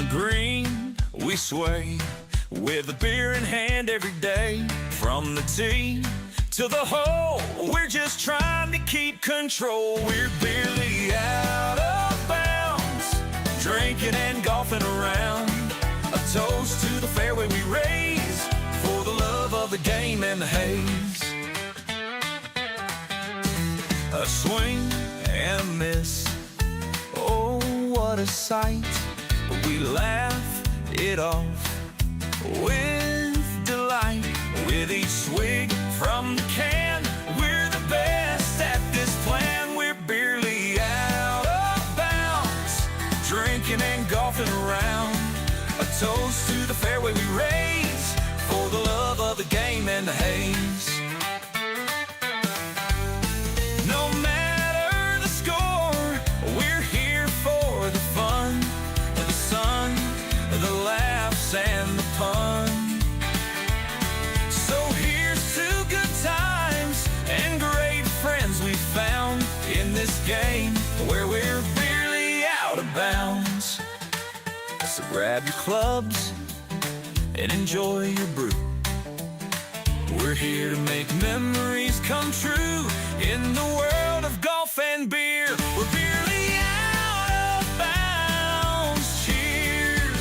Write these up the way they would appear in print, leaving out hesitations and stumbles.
green, we sway with a beer in hand every day. From the tee to the hole, we're just trying to keep control. We're barely out of bounds, drinking and golfing around. A toast to the fairway we raise for the love of the game and the haze. A swing and a miss, oh what a sight. We laugh it off with delight. With each swig from the can, we're the best at this plan. We're barely out of bounds, drinking and golfing around. A toast to the fairway we raise for the love of the game and the haze. No matter the score, we're here for the fun, the sun, the laughs and the pun. So here's to good times and great friends we found in this game where we're barely out of bounds. So grab your clubs and enjoy your brew. We're here to make memories come true in the world of golf and beer. We're barely out of bounds. Cheers.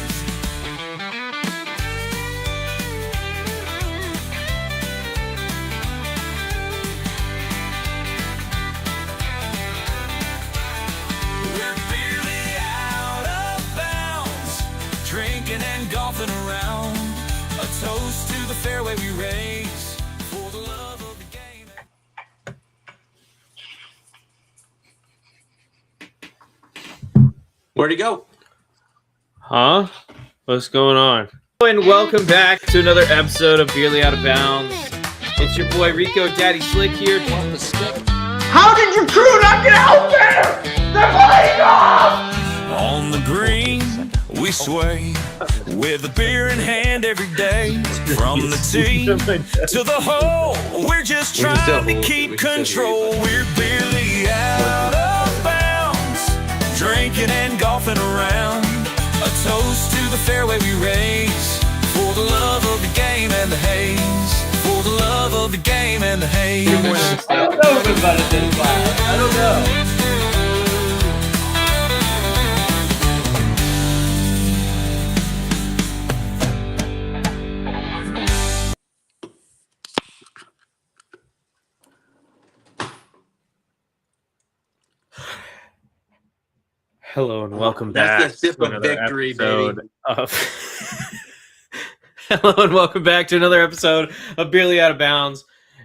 We're barely out of bounds, drinking and golfing around. A toast to the fairway we raise for the love of the game. Where'd he go? Huh? What's going on? And welcome back to another episode of Barely Out of Bounds. It's your boy Rico Daddy Slick here. How did your crew not get out there? They're playing off! On the green, we sway with a beer in hand every day. From the tee to the hole, we're just trying to keep control. We're barely out of bounds, drinking and golfing around. A toast to the fairway we raise for the love of the game and the haze. For the love of the game and the haze. I don't know if it's about to this live. I don't know. Hello and welcome back. That's the sip to of another victory, episode baby. Hello and welcome back to another episode of Barely Out of Bounds.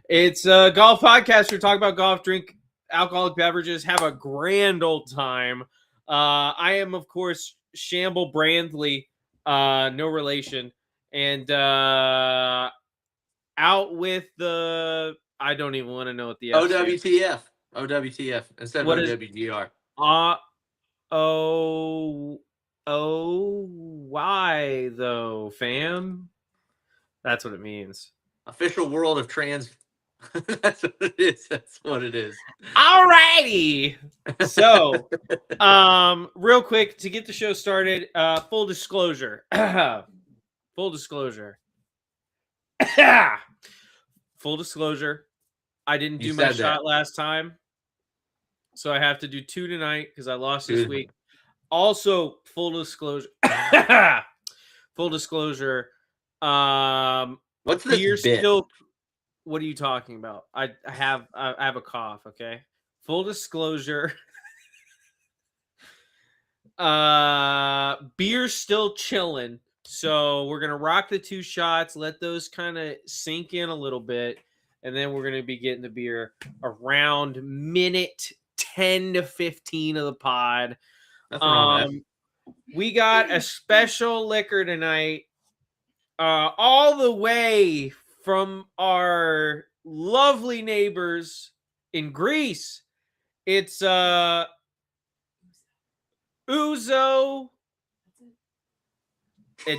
It's a golf podcast. We talk about golf, drink alcoholic beverages, have a grand old time. I am, of course, Shamble Brandley, no relation, and out with the. I don't even want to know what the F stands. OWTF instead of What is- OWGR. Why though, fam? That's what it means. Official world of trans. That's what it is. That's what it is. Alrighty. So, real quick to get the show started, full disclosure. Full disclosure. Full disclosure. I didn't do my shot last time. So I have to do 2 tonight because I lost this week. Also, full disclosure. Full disclosure. What's this You're bit? still. What are you talking about? I have a cough. Okay. Full disclosure. Beer's still chilling, so we're gonna rock the 2 shots. Let those kind of sink in a little bit, and then we're gonna be getting the beer around minute 10 to 15 of the pod. We got a special liquor tonight, all the way from our lovely neighbors in Greece. It's Ouzo.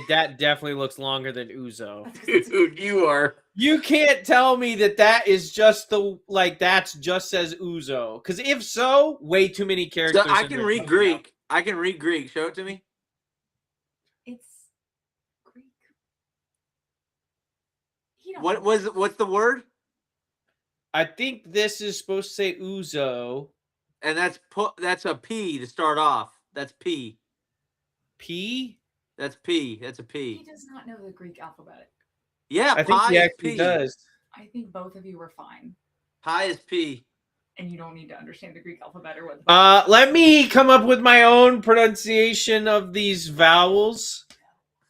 That definitely looks longer than Ouzo. Dude, you are. You can't tell me that is just that's just says Ouzo. Because if so, way too many characters. So I can read Greek. I can read Greek. Show it to me. What's the word? I think this is supposed to say ouzo. And that's a P to start off. That's P. P? That's P. That's a He P. does not know the Greek alphabet. Yeah, I think pi he is actually P. does. I think both of you were fine, Pi is P. and you don't need to understand the Greek alphabet or what. Let me come up with my own pronunciation of these vowels.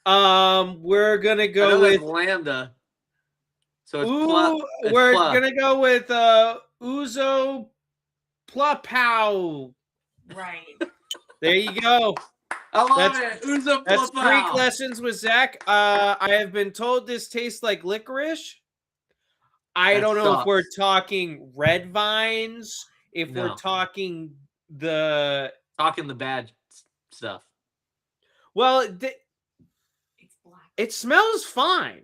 We're gonna I go know with that's lambda. So it's we're pla. gonna go with ouzo plapow. Right. There you go. I love That's- it. Uzo That's plapau. Greek lessons with Zach. I have been told this tastes like licorice. I That don't know if we're sucks. talking red vines, if we're No. talking the Talking the bad stuff. well, It's black. it smells fine.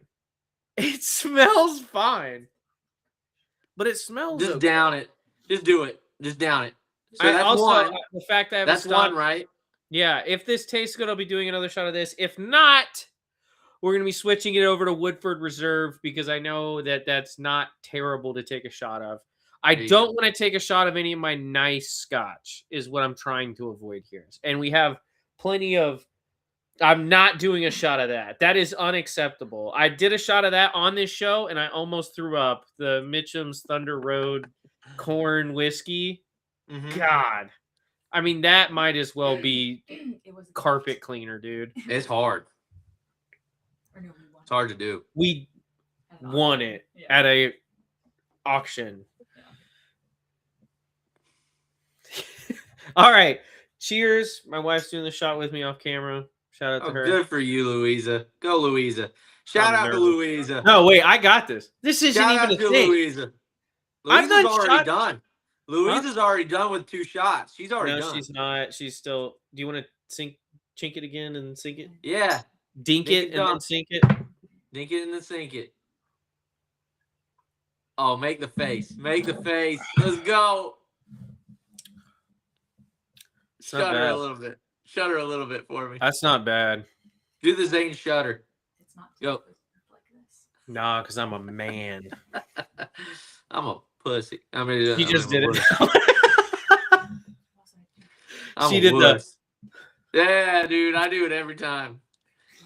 It smells fine, but it smells. Just okay. down it. Just do it. Just down it. So I that's also one. the fact that I haven't That's stopped- one, right? Yeah, if this tastes good, I'll be doing another shot of this. If not, we're going to be switching it over to Woodford Reserve because I know that that's not terrible to take a shot of. I There you don't go. want to take a shot of any of my nice scotch is what I'm trying to avoid here. And we have plenty of I'm not doing a shot of that. That is unacceptable. I did a shot of that on this show and I almost threw up. The Mitchum's Thunder Road corn whiskey. Mhm. God. I mean, that might as well be It was a carpet cleaner, dude. It's hard. Or no, we won. It's hard to do. We At an won auction. it Yeah. at a auction. All right. Cheers. My wife's doing the shot with me off camera. Shout out to Oh, her. good for you, Louisa. Go, Louisa. Shout I'm out nervous. to Louisa. No, wait, I got this. This isn't Shout even out a to thing. Louisa. I've Louisa's done already shot- done. Louisa's already done with 2 shots. She's already No, done. she's not. She's still. Do you want to chink it again and sink it? Yeah. Dink Make it it and then dunk. sink it? Dink it and then sink it. Oh, make the face. Make the face. Let's go. It's not Shudder bad. a little bit. Shudder a little bit for me. That's not bad. Do the Zane shudder. It's not Go. supposed to look like this. Nah, because I'm a man. I'm a pussy. I mean, He just did it. I'm She a did the- wuss. Yeah, dude. I do it every time.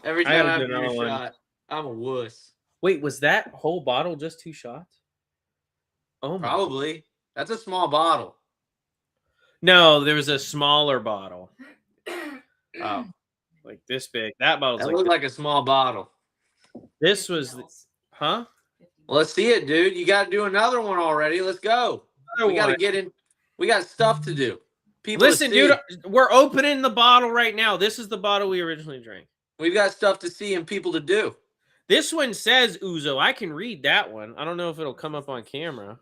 Every I time gotta I do do a another one. shot. I'm a wuss. Wait, was that whole bottle just 2 shots? Oh my. Probably. That's a small bottle. No, there was a smaller bottle. Oh. Like this big. That bottle's That like looked like a small bottle. this was huh? Well, let's see it, dude. You got to do another one already. Let's go. Another We got to one. get in. We got stuff to do. People to Listen, see. dude, we're opening the bottle right now. This is the bottle we originally drank. We've got stuff to see and people to do. This one says ouzo. I can read that one. I don't know if it'll come up on camera.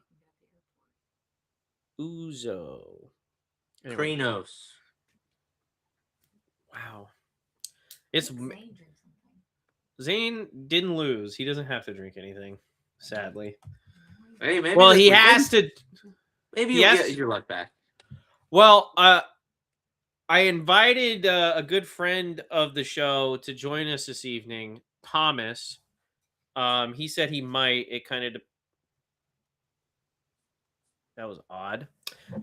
Ouzo. Anyway, Krinos. wow. It's Zane drink something. Zane didn't lose. He doesn't have to drink anything, sadly. Hey, maybe. Well, this he one- has to. Maybe Yes. you'll get your luck back. Well, I invited a good friend of the show to join us this evening, Thomas. He said he might. It kind of that was odd.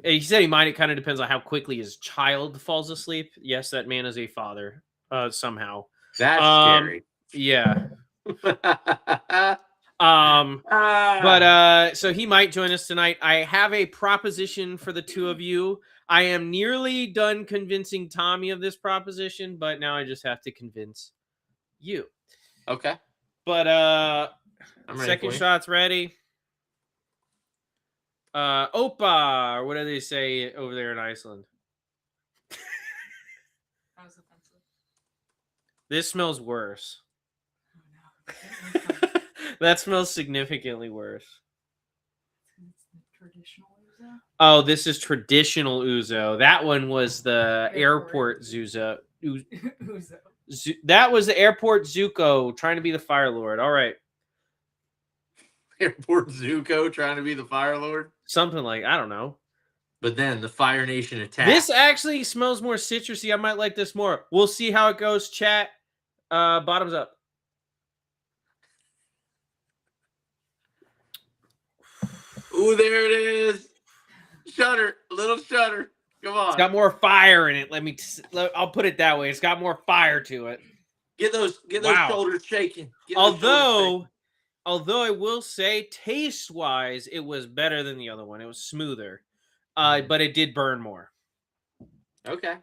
He said he might. It kind of depends on how quickly his child falls asleep. Yes, that man is a father. Somehow. That's Um, Yeah. scary. But so he might join us tonight. I have a proposition for the two of you. I am nearly done convincing Tommy of this proposition, but now I just have to convince you. Okay. But I'm ready second for you. shot's ready. Opa, or what do they say over there in Iceland? That was offensive. This smells worse. Oh no. That smells significantly worse. It's the traditional ouzo. Oh, this is traditional ouzo. That one was the airport Airport. Zuzo. Ouzo. That was the airport Zuko trying to be the Fire Lord. All right. Airport Zuko trying to be the Fire Lord. Something like, I don't know. But then the Fire Nation attacked. This actually smells more citrusy. I might like this more. We'll see how it goes, chat. Bottoms up. Ooh, there it is. Shutter, a little shutter. Come It's on. got more fire in it. I'll put it that way. It's got more fire to it. Get those Wow. shoulders shaking. Get those shoulders shaking. Although I will say, taste-wise, it was better than the other one. It was smoother, but it did burn more. Okay.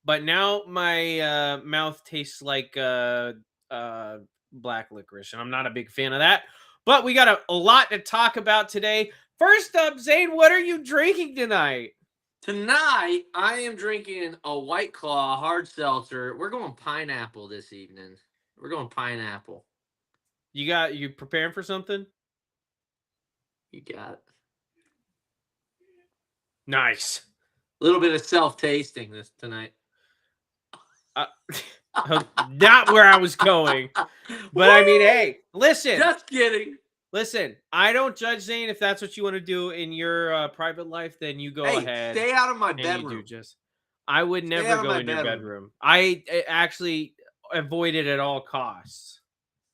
But now my mouth tastes like black licorice, and I'm not a big fan of that. But we got a lot to talk about today. First up, Zane, what are you drinking tonight? Tonight, I am drinking a White Claw hard seltzer. We're going pineapple this evening. We're going pineapple. You preparing for something? You got it. Nice. A little bit of self-tasting this tonight. Not where I was going. But I mean, hey, listen. Just kidding. Listen, I don't judge, Zane. If that's what you want to do in your private life, then you go ahead. Stay out of my and bedroom. You do just. I would Stay out never of go my in your bedroom. bedroom. I actually avoid it at all costs.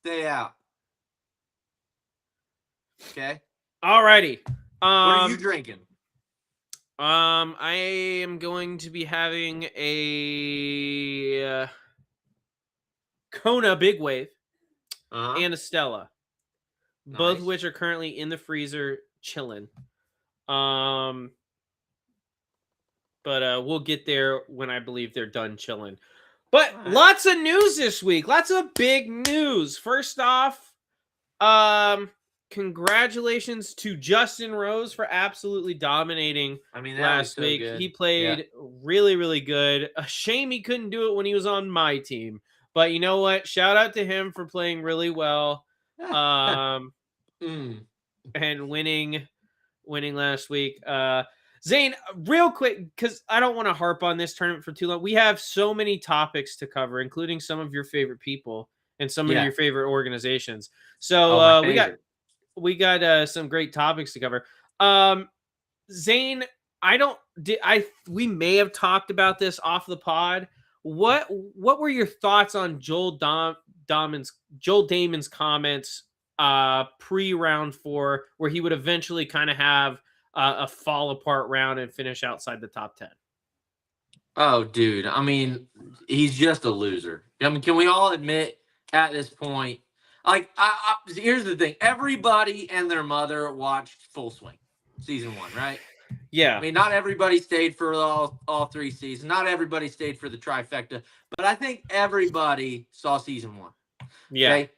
Stay out. Okay. Alrighty. What are you drinking? I am going to be having a Kona Big Wave and a Stella. Both Nice. of which are currently in the freezer chilling. But we'll get there when I believe they're done chilling. But lots of news this week. Lots of big news. First off, congratulations to Justin Rose for absolutely dominating last week. Good. He played really, really good. A shame he couldn't do it when he was on my team. But you know what? Shout out to him for playing really well. And winning last week. Zane, real quick, because I don't want to harp on this tournament for too long. We have so many topics to cover, including some of your favorite people and some of your favorite organizations. So we got some great topics to cover. Zane, we may have talked about this off the pod. What were your thoughts on Joel Damon's comments pre-round 4, where he would eventually kind of have a fall apart round and finish outside the top 10? Oh, dude. I mean, he's just a loser. I mean, can we all admit at this point? Like, here's the thing. Everybody and their mother watched Full Swing season 1, right? Yeah. I mean, not everybody stayed for all 3 seasons. Not everybody stayed for the trifecta. But I think everybody saw season 1. Yeah. Okay?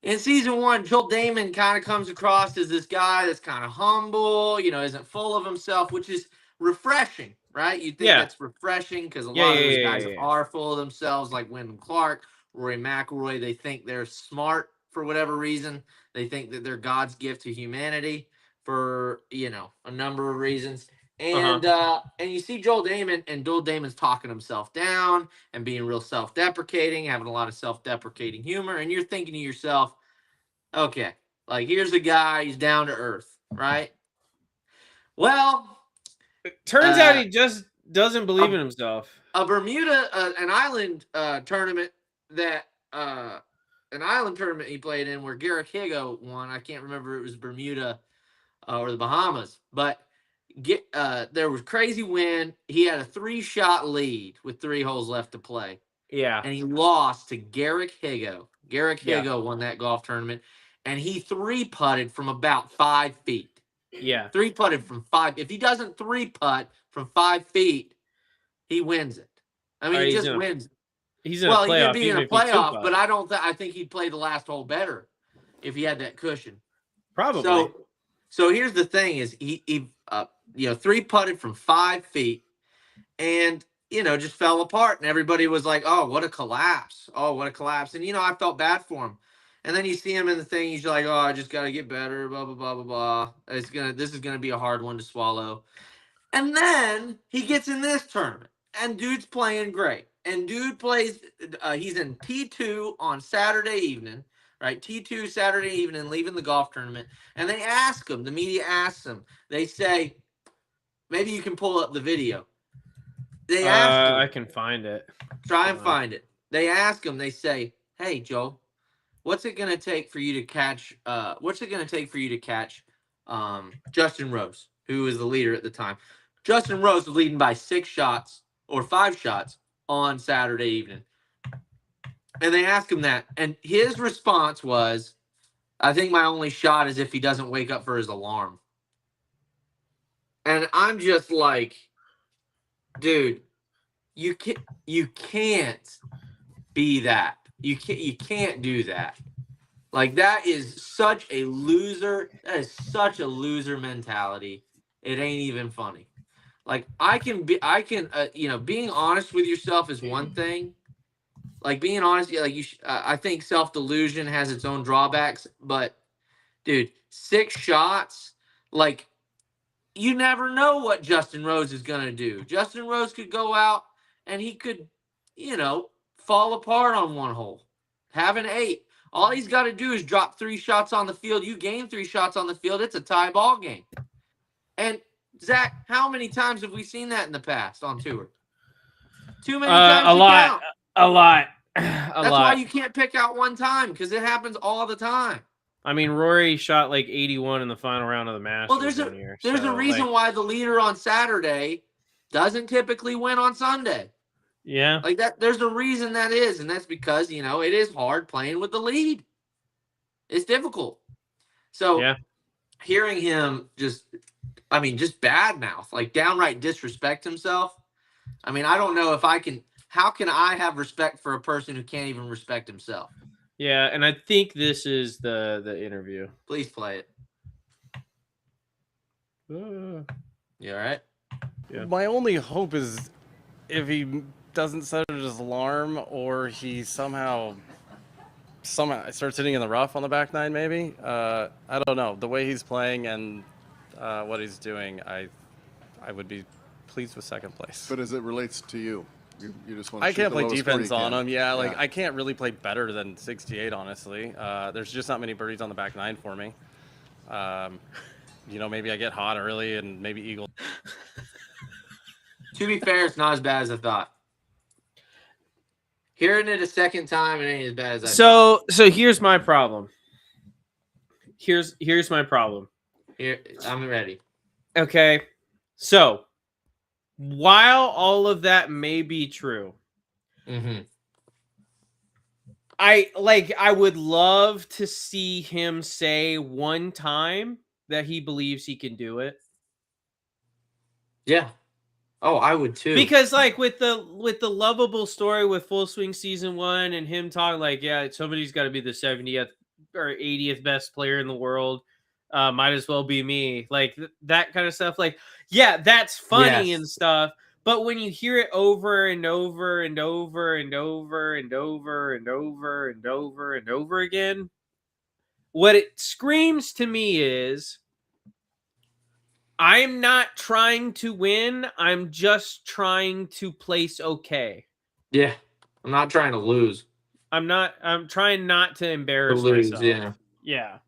In season 1, Joel Damon kind of comes across as this guy that's kind of humble, isn't full of himself, which is refreshing, right? You think that's refreshing because a lot of those guys are full of themselves, like Wyndham Clark, Rory McIlroy. They think they're smart for whatever reason. They think that they're God's gift to humanity for, a number of reasons. And and you see Joel Damon, and Joel Damon's talking himself down and being real self-deprecating, having a lot of self-deprecating humor, and you're thinking to yourself, okay, like, here's a guy, he's down to earth, right? Well, it turns out he just doesn't believe in himself. A Bermuda, an island tournament he played in where Garrick Higo won. I can't remember if it was Bermuda or the Bahamas, but there was crazy wind. He had a 3-shot lead with 3 holes left to play. Yeah. And he lost to Garrick Higo. Garrick Higo won that golf tournament, and he 3-putted from about 5 feet. Yeah. 3-putted from 5. If he doesn't 3-putt from 5 feet, he wins it. I mean, he just wins it. He's in a playoff. He could be in a playoff, but I think he'd play the last hole better if he had that cushion. Probably. So here's the thing: is he 3-putted from 5 feet, and just fell apart, and everybody was like, "Oh, what a collapse! Oh, what a collapse!" And I felt bad for him. And then you see him in the thing, he's like, "Oh, I just got to get better." Blah blah blah blah blah. This is gonna be a hard one to swallow. And then he gets in this tournament, and dude's playing great. And dude plays. He's in T2 on Saturday evening. Right, T2 Saturday evening, leaving the golf tournament, and they ask him. The media asks him. They say, maybe you can pull up the video. They ask him. I can find it. Try and find it. They ask him. They say, "Hey, Joe, what's it gonna take for you to catch? What's it gonna take for you to catch Justin Rose, who was the leader at the time. Justin Rose was leading by 6 shots or 5 shots on Saturday evening. And they asked him that. And his response was, I think my only shot is if he doesn't wake up for his alarm. And I'm just like, dude, you can't be that. You can't do that. Like, that is such a loser. That is such a loser mentality. It ain't even funny. Like, being honest with yourself is one thing. Like, being honest, I think self-delusion has its own drawbacks, but dude, 6 shots, like, you never know what Justin Rose is going to do. Justin Rose could go out and he could, fall apart on one hole. Have an 8. All he's got to do is drop 3 shots on the field. You gain 3 shots on the field. It's a tie ball game. And Zach, how many times have we seen that in the past on tour? Too many times. A lot. That's why you can't pick out one time, because it happens all the time. I mean, Rory shot like 81 in the final round of the Masters. Well, there's a reason why the leader on Saturday doesn't typically win on Sunday. Yeah. Like that, there's a reason that is, and that's because, it is hard playing with the lead. It's difficult. So yeah. Hearing him just badmouth, like downright disrespect himself. I mean, I don't know how can I have respect for a person who can't even respect himself? Yeah, and I think this is the interview. Please play it. You all right? Yeah. My only hope is if he doesn't set his alarm, or he somehow starts hitting in the rough on the back nine, maybe. I don't know. The way he's playing and what he's doing, I would be pleased with second place. But as it relates to you, you just want to I can't play defense on him. Yeah, I can't really play better than 68, honestly. There's just not many birdies on the back nine for me. Maybe I get hot early and maybe eagle. To be fair, it's not as bad as I thought. Hearing it a second time, it ain't as bad as I thought. So here's my problem. Here's my problem. Here, I'm ready. Okay. So while all of that may be true, I would love to see him say one time that he believes he can do it. Yeah. Oh, I would too. Because with the lovable story with Full Swing Season 1 and him talking somebody's got to be the 70th or 80th best player in the world. Might as well be me. That kind of stuff. That's funny and stuff. But when you hear it over and over and over and over and over and over and over and over again, what it screams to me is, I'm not trying to win. I'm just trying to place okay. Yeah. I'm not trying to lose. I'm trying not to embarrass myself. Yeah.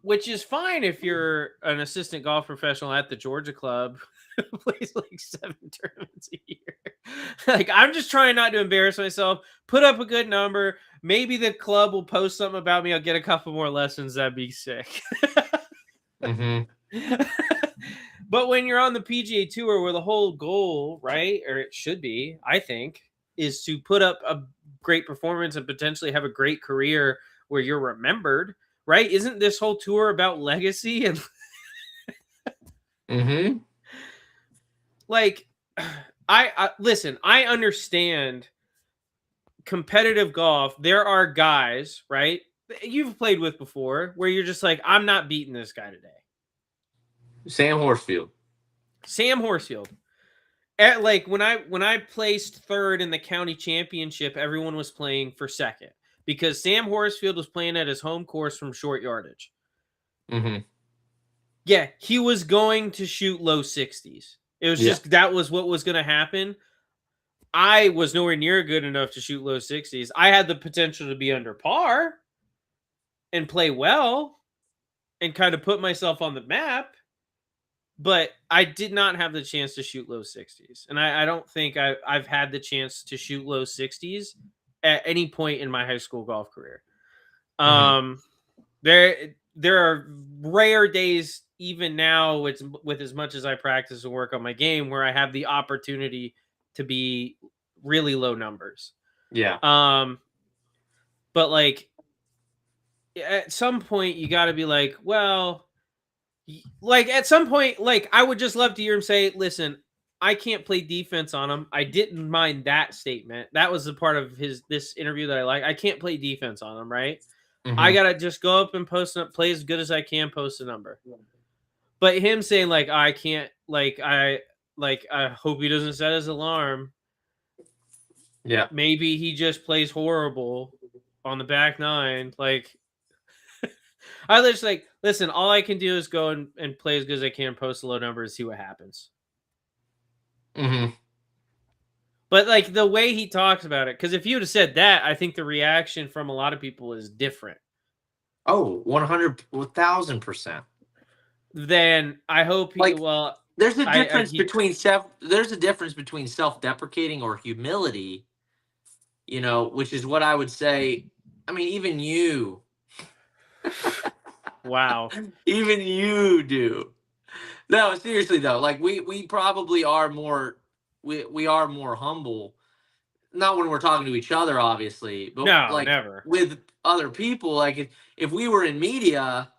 Which is fine if you're an assistant golf professional at the Georgia Club who plays 7 tournaments a year. I'm just trying not to embarrass myself, put up a good number. Maybe the club will post something about me. I'll get a couple more lessons. That'd be sick. But when you're on the PGA Tour, where the whole goal, right, or it should be, I think, is to put up a great performance and potentially have a great career where you're remembered, right? Isn't this whole tour about legacy? And I listen, I understand competitive golf. There are guys, right, you've played with before, where you're just I'm not beating this guy today. Sam Horsfield. At when I placed third in the county championship, everyone was playing for second because Sam Horsfield was playing at his home course from short yardage. Yeah, he was going to shoot low 60s. It was just that was what was going to happen. I was nowhere near good enough to shoot low 60s. I had the potential to be under par and play well and kind of put myself on the map. But I did not have the chance to shoot low 60s. And I don't think I've had the chance to shoot low 60s at any point in my high school golf career. There are rare days, even now, with as much as I practice and work on my game, where I have the opportunity to be really low numbers. Yeah. But like at some point you got to be like, well, like at some point, like I would just love to hear him say, listen, I can't play defense on him. I didn't mind that statement. That was the part of this interview that I like. I can't play defense on him, right? Mm-hmm. I gotta just go up and play as good as I can, post a number. But him saying like I can't, I hope he doesn't set his alarm. Yeah. Maybe he just plays horrible on the back nine. Like I was like, listen, all I can do is go and play as good as I can, post a low number, and see what happens. Mm-hmm. But like the way he talks about it, because if you would have said that, I think the reaction from a lot of people is different. Oh, 1,000%. Then I hope he there's a difference between self-deprecating or humility, which is what I would say. I mean, even you. Wow. Even you do. No, seriously though, like we probably are more we are more humble. Not when we're talking to each other, obviously, but never with other people. Like if we were in media,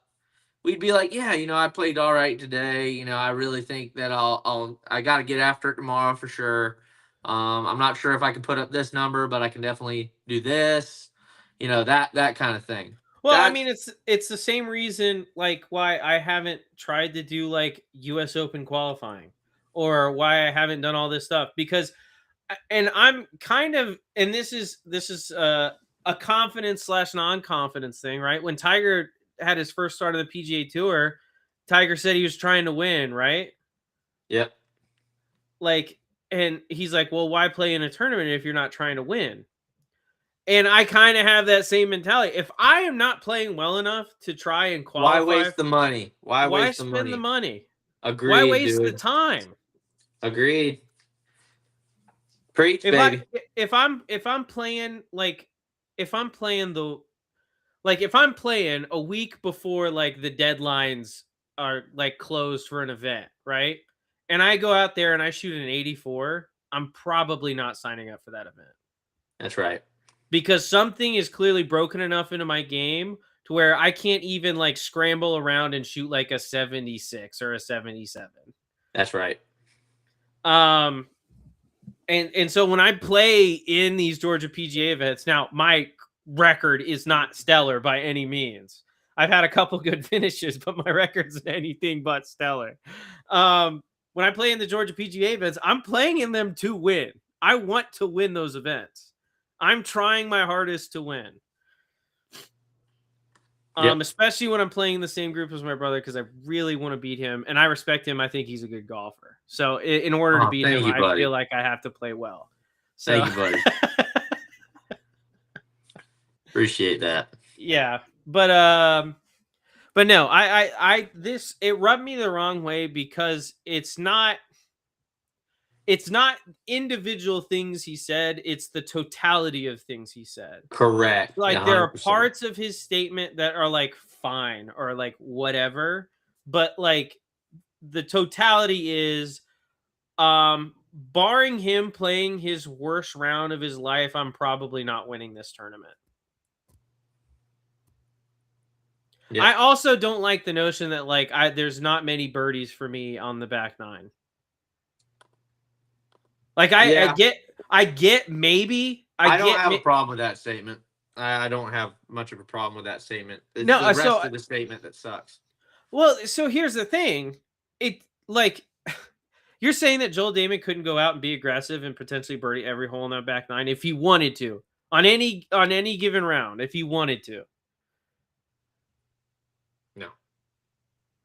we'd be like, yeah, I played all right today. I really think that I got to get after it tomorrow for sure. I'm not sure if I can put up this number, but I can definitely do this. That kind of thing. Well, I mean, it's the same reason like why I haven't tried to do like US Open qualifying or why I haven't done all this stuff, because and I'm kind of, and this is a confidence / non-confidence thing, right? When Tiger had his first start of the PGA Tour, Tiger said he was trying to win, right? Yep. Like, and he's like, well, why play in a tournament if you're not trying to win? And I kind of have that same mentality. If I am not playing well enough to try and qualify, why waste the money? Why waste spend the money? Agreed. Why waste dude. the time? Agreed. Preach, baby. If I'm playing if I'm playing a week before like the deadlines are like closed for an event, right? And I go out there and I shoot an 84, I'm probably not signing up for that event. That's right. Because something is clearly broken enough into my game to where I can't even like scramble around and shoot like a 76 or a 77. That's right. And so when I play in these Georgia PGA events, now my record is not stellar by any means. I've had a couple good finishes, but my record's anything but stellar. When I play in the Georgia PGA events, I'm playing in them to win. I want to win those events. I'm trying my hardest to win. Especially when I'm playing in the same group as my brother, because I really want to beat him, and I respect him. I think he's a good golfer. So in order to beat him, I feel like I have to play well. So. Thank you, buddy. Appreciate that. Yeah, but no, it rubbed me the wrong way because it's not individual things he said, it's the totality of things he said. Correct. Like 100%. There are parts of his statement that are like fine or like whatever, but like the totality is barring him playing his worst round of his life, I'm probably not winning this tournament. Yeah. I also don't like the notion that like there's not many birdies for me on the back nine. Like I get maybe I don't have a problem with that statement. I don't have much of a problem with that statement. It's the rest of the statement that sucks. Well, so here's the thing. It like you're saying that Joel Dahmen couldn't go out and be aggressive and potentially birdie every hole in that back nine if he wanted to on any given round if he wanted to. No.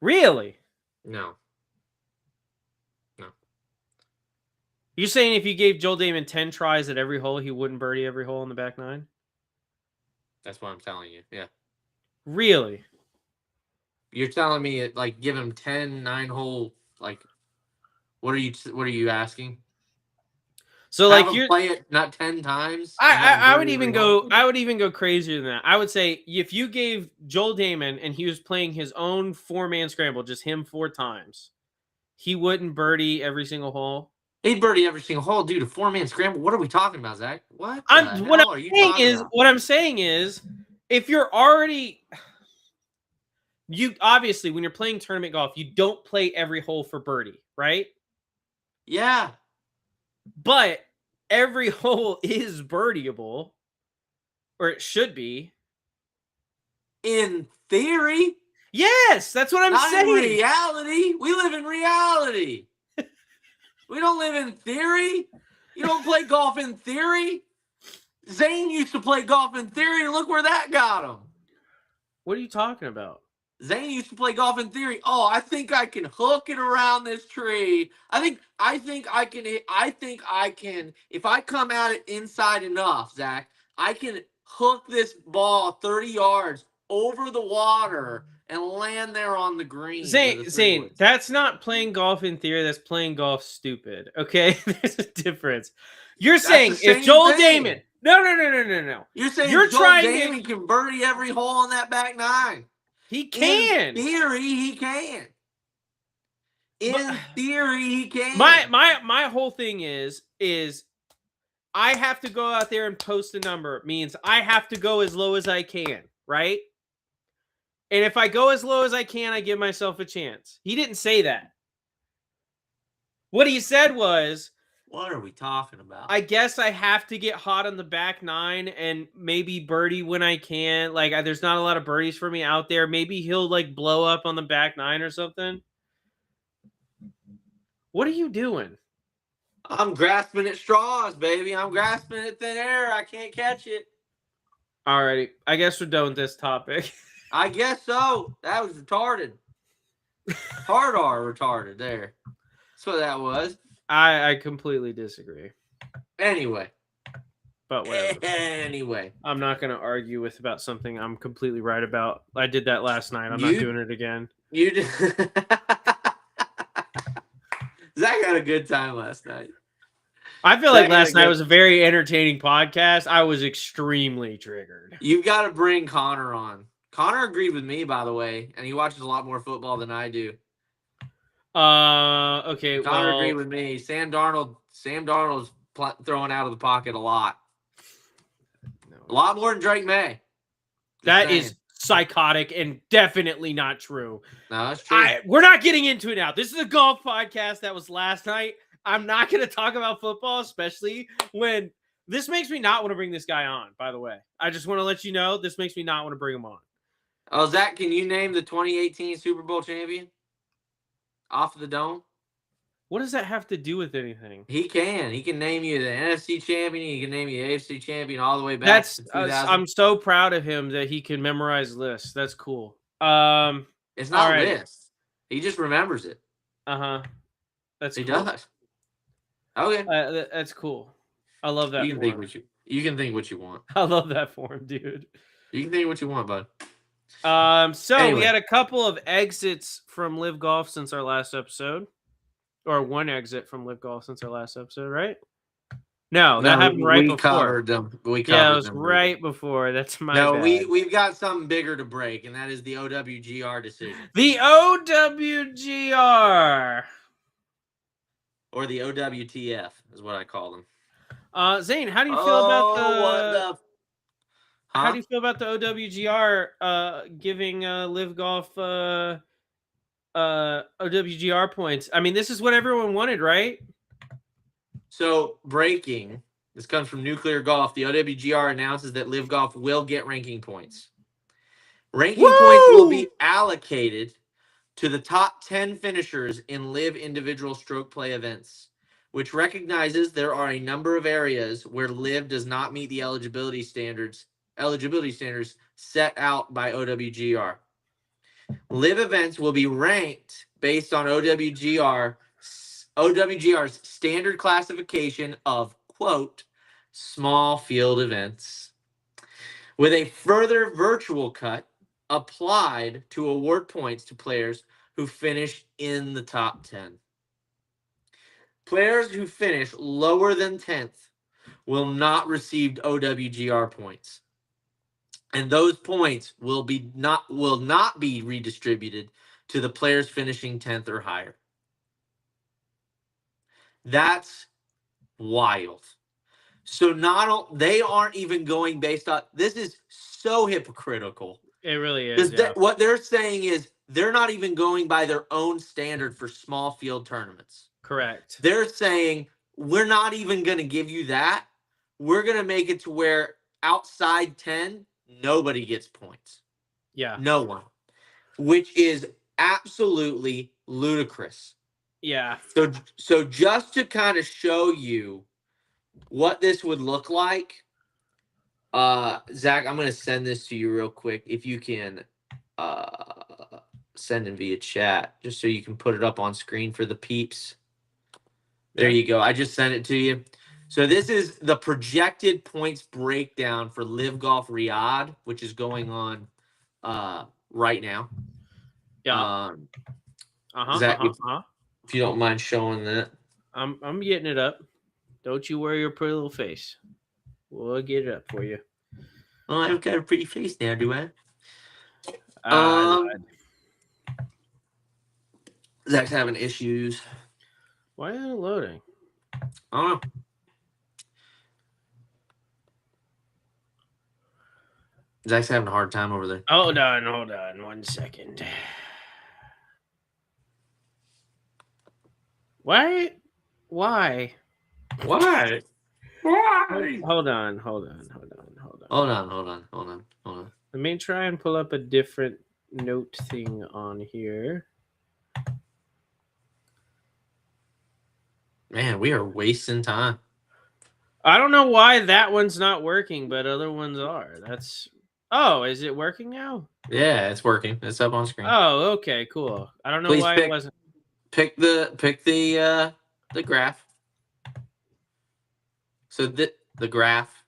Really? No. You're saying if you gave Joel Dahmen 10 tries at every hole, he wouldn't birdie every hole in the back nine? That's what I'm telling you. Yeah. Really? You're telling me like give him 10 9-hole like what are you asking? So Have like him you're play it not 10 times. and have him I would birdie even every hole? go I would even go crazier than that. I would say if you gave Joel Damon and he was playing his own 4-man scramble, just him 4 times, he wouldn't birdie every single hole. He'd birdie every single hole, dude. A 4-man scramble. What are we talking about, Zach? What the hell are you talking about? What I'm saying is, if you're already, you obviously when you're playing tournament golf, you don't play every hole for birdie, right? Yeah. But every hole is birdieable, or it should be. In theory. Yes, that's what I'm Not saying. in reality. We live in reality. We don't live in theory. You don't play golf in theory. Zane used to play golf in theory, and look where that got him. What are you talking about? Zane used to play golf in theory. Oh, I think I can hook it around this tree. I think I can. If I come at it inside enough, Zach, I can hook this ball 30 yards over the water and land there on the green. Zane, that's not playing golf in theory. That's playing golf stupid. Okay, there's a difference. You're saying if Joel Damon, no. You're saying Joel Damon can birdie every hole in that back nine. He can. In theory, he can. In theory, he can. My whole thing is I have to go out there and post a number. It means I have to go as low as I can, right? And if I go as low as I can, I give myself a chance. He didn't say that. What he said was, what are we talking about? I guess I have to get hot on the back nine and maybe birdie when I can. Like, there's not a lot of birdies for me out there. Maybe he'll, like, blow up on the back nine or something. What are you doing? I'm grasping at straws, baby. I'm grasping at thin air. I can't catch it. Alrighty. I guess we're done with this topic. I guess so. That was retarded. Hard R retarded there. That's what that was. I completely disagree. Anyway. But whatever. Anyway. I'm not going to argue about something I'm completely right about. I did that last night. I'm not doing it again. You did. Zach had a good time last night. I feel like last night was a very entertaining podcast. I was extremely triggered. You've got to bring Connor on. Connor agreed with me, by the way, and he watches a lot more football than I do. Okay. Connor agreed with me. Sam Darnold's throwing out of the pocket a lot. A lot more than Drake May. That is psychotic and definitely not true. No, that's true. We're not getting into it now. This is a golf podcast. That was last night. I'm not going to talk about football, especially when this makes me not want to bring this guy on, by the way. I just want to let you know this makes me not want to bring him on. Oh, Zach, can you name the 2018 Super Bowl champion? Off the dome? What does that have to do with anything? He can. He can name you the NFC champion. He can name you the AFC champion all the way back to 2000. I'm so proud of him that he can memorize lists. That's cool. It's not lists. He just remembers it. Uh-huh. He does. Okay. That's cool. I love that. You can think what you want. I love that for him, dude. You can think what you want, bud. We had a couple of exits from Live Golf since our last episode. Or one exit from Live Golf since our last episode, right? No, that happened right before. Covered them. It was right before. That's my bad. We've got something bigger to break, and that is the OWGR decision. The OWGR. Or the OWTF is what I call them. Zane, how do you feel about how do you feel about the OWGR giving Live Golf OWGR points? I mean, this is what everyone wanted, right? So, breaking. This comes from Nuclear Golf. The OWGR announces that Live Golf will get ranking points. Ranking points will be allocated to the top 10 finishers in Live individual stroke play events, which recognizes there are a number of areas where Live does not meet the eligibility standards set out by OWGR. Live events will be ranked based on OWGR's standard classification of, quote, small field events, with a further virtual cut applied to award points to players who finish in the top 10. Players who finish lower than 10th will not receive OWGR points. And those points will not be redistributed to the players finishing 10th or higher. That's wild. So they aren't even going based on this is so hypocritical. It really is. What they're saying is they're not even going by their own standard for small field tournaments. Correct. They're saying we're not even going to give you that. We're going to make it to where outside 10, nobody gets points. Yeah. No one. Which is absolutely ludicrous. Yeah. So just to kind of show you what this would look like, Zach, I'm going to send this to you real quick. If you can send it via chat, just so you can put it up on screen for the peeps. There you go. I just sent it to you. So this is the projected points breakdown for Live Golf Riyadh, which is going on right now. Yeah. Zach, if you don't mind showing that. I'm getting it up. Don't you worry your pretty little face. We'll get it up for you. Oh, I've got a pretty face now, do I? Zach's having issues. Why isn't it loading? I don't know. Zach's having a hard time over there. Hold on 1 second. Why? Why? Why? Hold on. Let me try and pull up a different note thing on here. Man, we are wasting time. I don't know why that one's not working, but other ones are. Oh, is it working now? Yeah, it's working. It's up on screen. Oh, okay, cool. I don't know why it wasn't. Pick the graph. So the graph.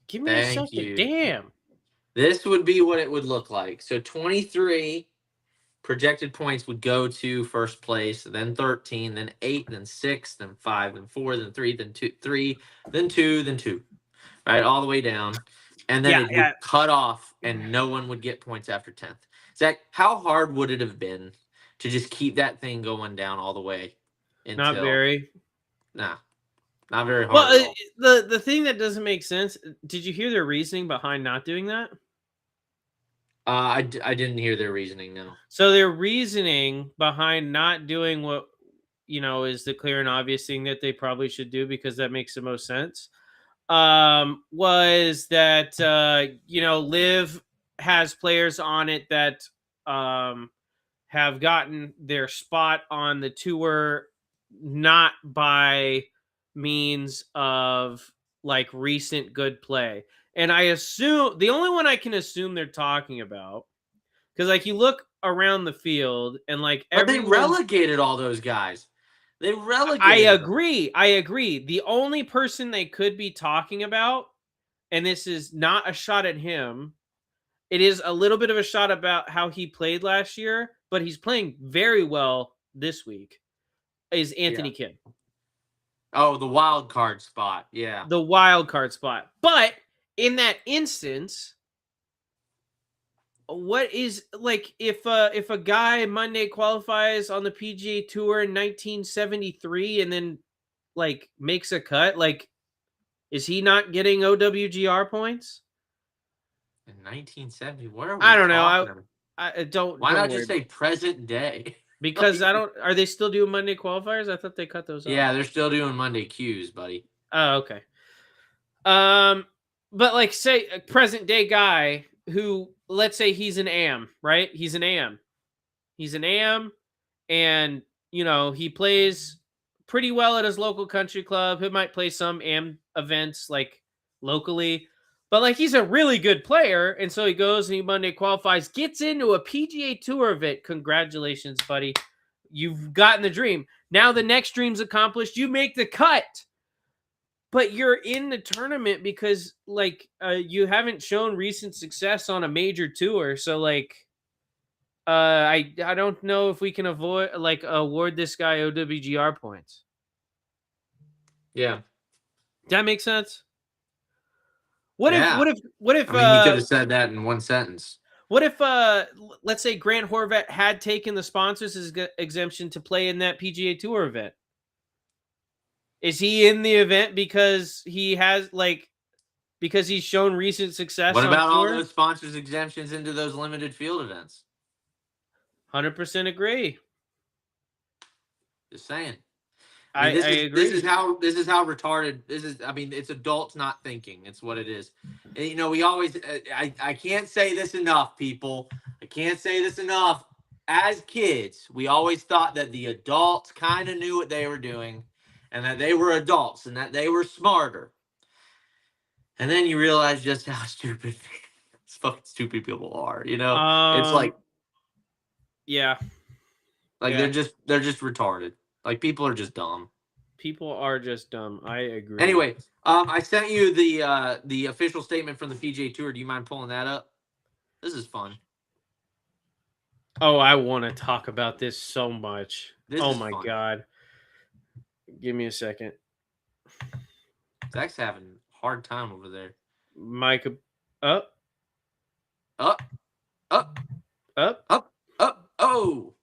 Give me a second. Damn. This would be what it would look like. So 23 projected points would go to first place, then 13, then 8, then 6, then 5, then 4, then 3, then 2, 3, then 2, then 2. Right, all the way down. And then it would cut off and no one would get points after 10th. Zach, how hard would it have been to just keep that thing going down all the way? Not very. Nah. Not very hard. Well, the thing that doesn't make sense, did you hear their reasoning behind not doing that? I didn't hear their reasoning, no. So their reasoning behind not doing what, is the clear and obvious thing that they probably should do because that makes the most sense, was that, LIV has players on it that have gotten their spot on the tour not by means of like recent good play. And I assume the only one I can assume they're talking about, because like you look around the field and like they relegated all those guys. They relegated. I agree. The only person they could be talking about, and this is not a shot at him, it is a little bit of a shot about how he played last year, but he's playing very well this week, is Anthony Kim. Oh, the wild card spot. Yeah. The wild card spot. But in that instance, what is like if a guy Monday qualifies on the PGA Tour in 1973 and then like makes a cut, like is he not getting OWGR points? In 1970, what are we I don't know. I don't. Why not just say present day? Because I don't. Are they still doing Monday qualifiers? I thought they cut those off. Yeah, they're still doing Monday Qs, buddy. Oh, okay. But like, say a present day guy who, let's say he's an AM, right? He's an AM, and he plays pretty well at his local country club. He might play some AM events like locally, but like he's a really good player, and so he goes and he Monday qualifies, gets into a PGA Tour event. Congratulations, buddy. You've gotten the dream. Now the next dream's accomplished. You make the cut. But you're in the tournament because like you haven't shown recent success on a major tour. So like I don't know if we can award this guy OWGR points. Yeah. Does that make sense? What Yeah. if I mean, you could have said that in one sentence. what if let's say Grant Horvat had taken the sponsors exemption to play in that PGA Tour event? Is he in the event because he has because he's shown recent success? What on about all tour? those sponsors exemptions into those limited field events? 100% agree. Just saying. I agree. This is how retarded this is. I mean, it's adults not thinking. It's what it is. And, you know, we always. I can't say this enough, people. I can't say this enough. As kids, we always thought that the adults kind of knew what they were doing, and that they were adults, and that they were smarter. And then you realize just how stupid, fucking stupid people are. You know, it's like, yeah, they're just retarded. Like, people are just dumb. People are just dumb. I agree. Anyway, I sent you the official statement from the PGA Tour. Do you mind pulling that up? This is fun. Oh, I want to talk about this so much. This oh is my fun. God. Give me a second. Zach's having a hard time over there. Mike, up. Up. Up. Up. Up. Up. Oh.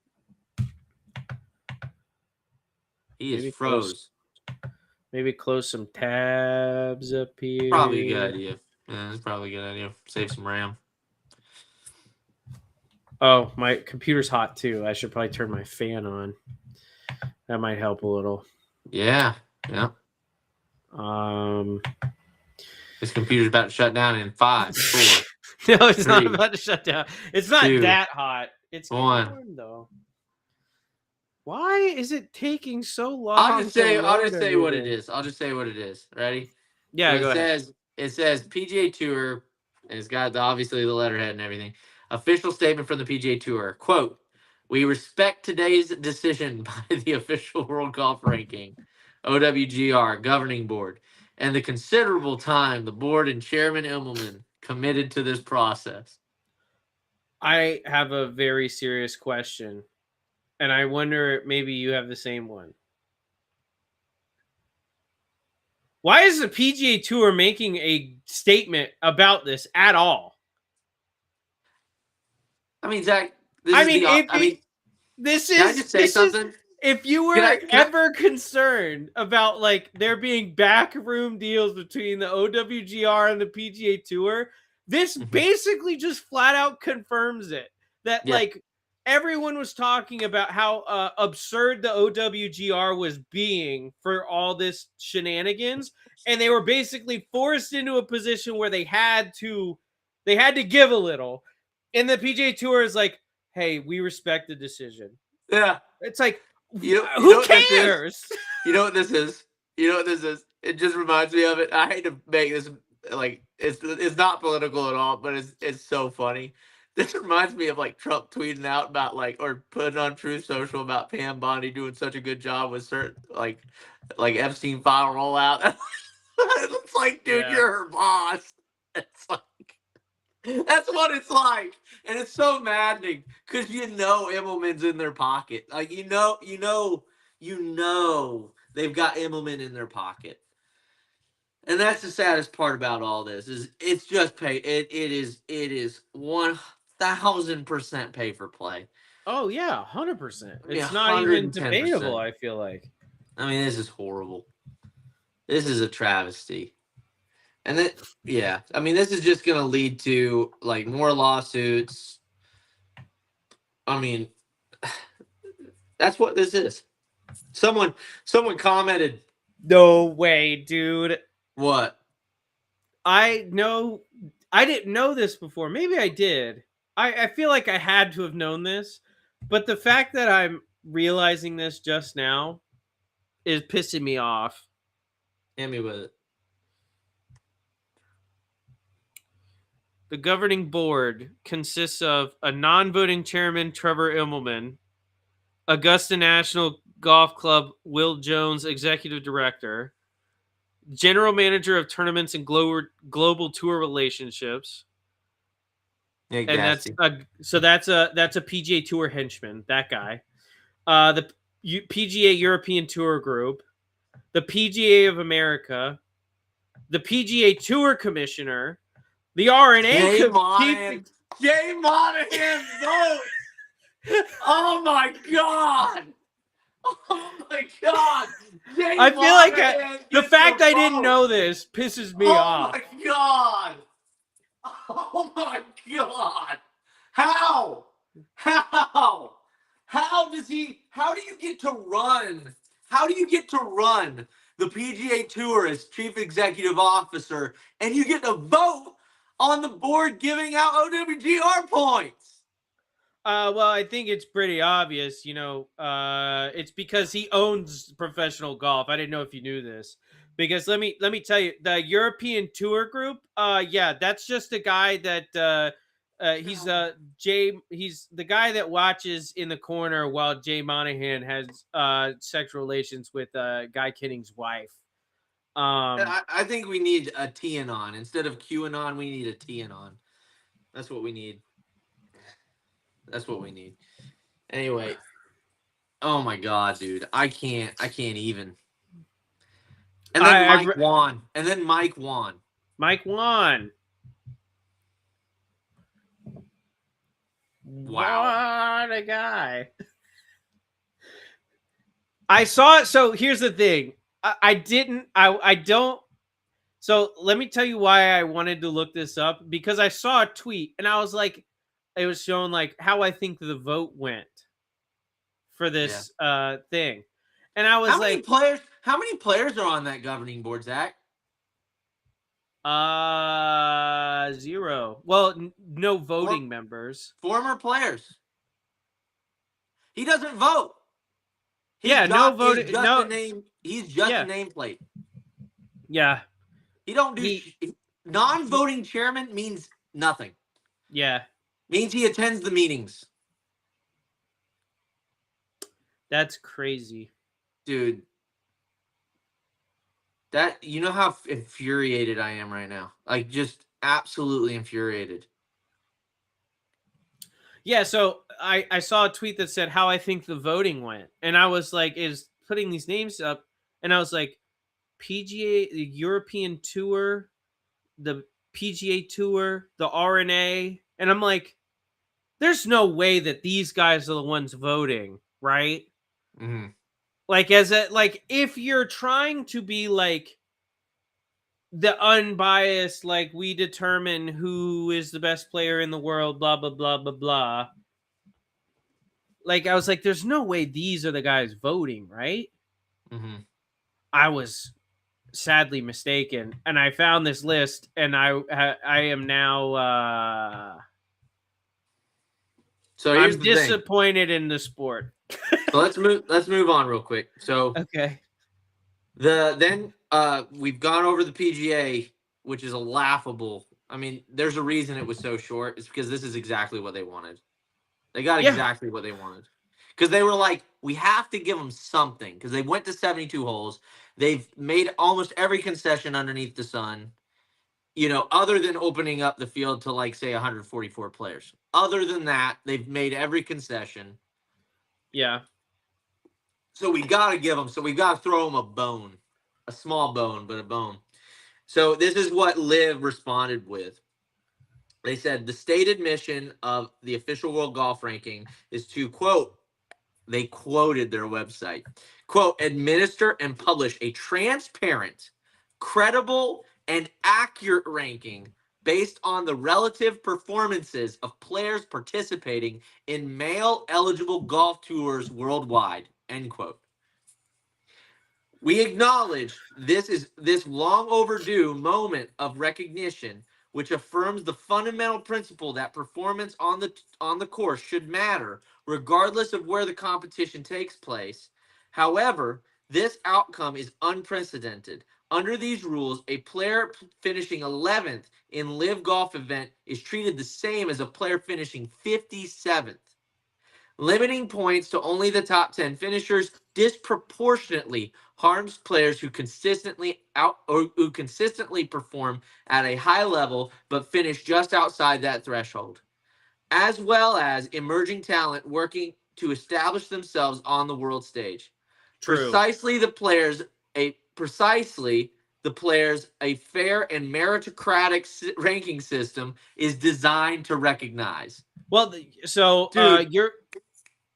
He is Maybe froze. Maybe close some tabs up here. Probably a good idea. Yeah, it's probably a good idea. Save some RAM. Oh, my computer's hot too. I should probably turn my fan on. That might help a little. Yeah. Yeah. This computer's about to shut down in 5, 4. No, it's 3, not about to shut down. It's not 2, that hot. It's 1. warm though. Why is it taking so long? I'll just say what it is. I'll just say what it is. Ready? Yeah, So go ahead. It says PGA Tour, and it's got obviously the letterhead and everything. Official statement from the PGA Tour. Quote, "We respect today's decision by the official World Golf Ranking, OWGR, governing board, and the considerable time the board and Chairman Immelman committed to this process." I have a very serious question, and I wonder maybe you have the same one. Why is the PGA Tour making a statement about this at all? I mean, Zach, This can I just say something? If you were ever concerned about there being backroom deals between the OWGR and the PGA Tour, this basically just flat out confirms it. That everyone was talking about how absurd the OWGR was being for all this shenanigans, and they were basically forced into a position where they had to give a little, and the PGA Tour is like, "Hey, we respect the decision." Yeah, it's like, who cares? You know what this is? You know what this is? It just reminds me of it. I hate to make this it's not political at all, but it's so funny. This reminds me of Trump tweeting out about or putting on Truth Social about Pam Bondi doing such a good job with certain like Epstein file rollout. It's like, dude, you're her boss. It's like, that's what it's like, and it's so maddening because Immelman's in their pocket. Like you know, they've got Immelman in their pocket. And that's the saddest part about all this is it's just pay. It is 1000% pay for play. Oh yeah, 100%. It's not even debatable. I feel like. I mean, this is horrible. This is a travesty. And then I mean, this is just going to lead to more lawsuits. I mean, that's what this is. Someone commented. No way, dude. What? I didn't know this before. Maybe I did. I feel like I had to have known this, but the fact that I'm realizing this just now is pissing me off. Hit me with it. The governing board consists of a non-voting chairman, Trevor Immelman, Augusta National Golf Club, Will Jones, executive director, general manager of tournaments and global tour relationships. Yeah, and that's a PGA Tour henchman, that guy. The PGA European Tour Group, the PGA of America, the PGA Tour Commissioner, the RNA Jay Monahan vote. Oh my god. Oh my god. Jay I feel like Monahan the gets fact the I didn't vote. know this pisses me Oh off. my god. Oh my god. How? How do you get to run? How do you get to run the PGA Tour as chief executive officer and you get to vote on the board giving out OWGR points? Well, I think it's pretty obvious, it's because he owns professional golf. I didn't know if you knew this. Because let me tell you, the European Tour Group, yeah, that's just a guy that he's the guy that watches in the corner while Jay Monahan has sexual relations with Guy Kinning's wife. I think we need a TAnon. Instead of QAnon, we need a TAnon. That's what we need. That's what we need. Anyway, oh my god, dude, I can't even. And then Mike won. And then Mike won. Mike won. Wow. What a guy. I saw it. So here's the thing. I don't. So let me tell you why I wanted to look this up, because I saw a tweet and I was like, it was showing like how I think the vote went for this thing. And I was how many players are on that governing board, Zach? 0. Well, no voting members. Former players. He doesn't vote. No voting. He's just a nameplate. Yeah. He don't do non-voting chairman means nothing. Yeah. Means he attends the meetings. That's crazy. Dude. That, you know how infuriated I am right now? Like, just absolutely infuriated. Yeah, so I saw a tweet that said how I think the voting went. And I was like, is putting these names up. And I was like, PGA, the European Tour, the PGA Tour, the RNA. And I'm like, there's no way that these guys are the ones voting, right? Mm-hmm. Like, if you're trying to be like the unbiased, like we determine who is the best player in the world, blah, blah, blah, blah, blah. Like, I was like, there's no way these are the guys voting, right? Mm-hmm. I was sadly mistaken. And I found this list and I am now, so I'm disappointed in the sport. So let's move on real quick. So okay. We've gone over the PGA, which is a laughable. I mean, there's a reason it was so short. It's because this is exactly what they wanted. They got exactly what they wanted. Because they were like, we have to give them something. Because they went to 72 holes. They've made almost every concession underneath the sun. Other than opening up the field to, like, say, 144 players. Other than that, they've made every concession. Yeah. So we got to give them. So we got to throw them a bone. A small bone, but a bone. So this is what LIV responded with. They said the stated mission of the official World Golf Ranking is to, quote, they quoted their website, quote, administer and publish a transparent, credible, and accurate ranking based on the relative performances of players participating in male-eligible golf tours worldwide, end quote. We acknowledge this long overdue moment of recognition, which affirms the fundamental principle that performance on the course should matter, regardless of where the competition takes place. However, this outcome is unprecedented. Under these rules, a player finishing 11th in LIV golf event is treated the same as a player finishing 57th. Limiting points to only the top 10 finishers disproportionately harms players who consistently perform at a high level but finish just outside that threshold, as well as emerging talent working to establish themselves on the world stage. True. Precisely the players a precisely the players a fair and meritocratic ranking system is designed to recognize. Well, so Dude, you're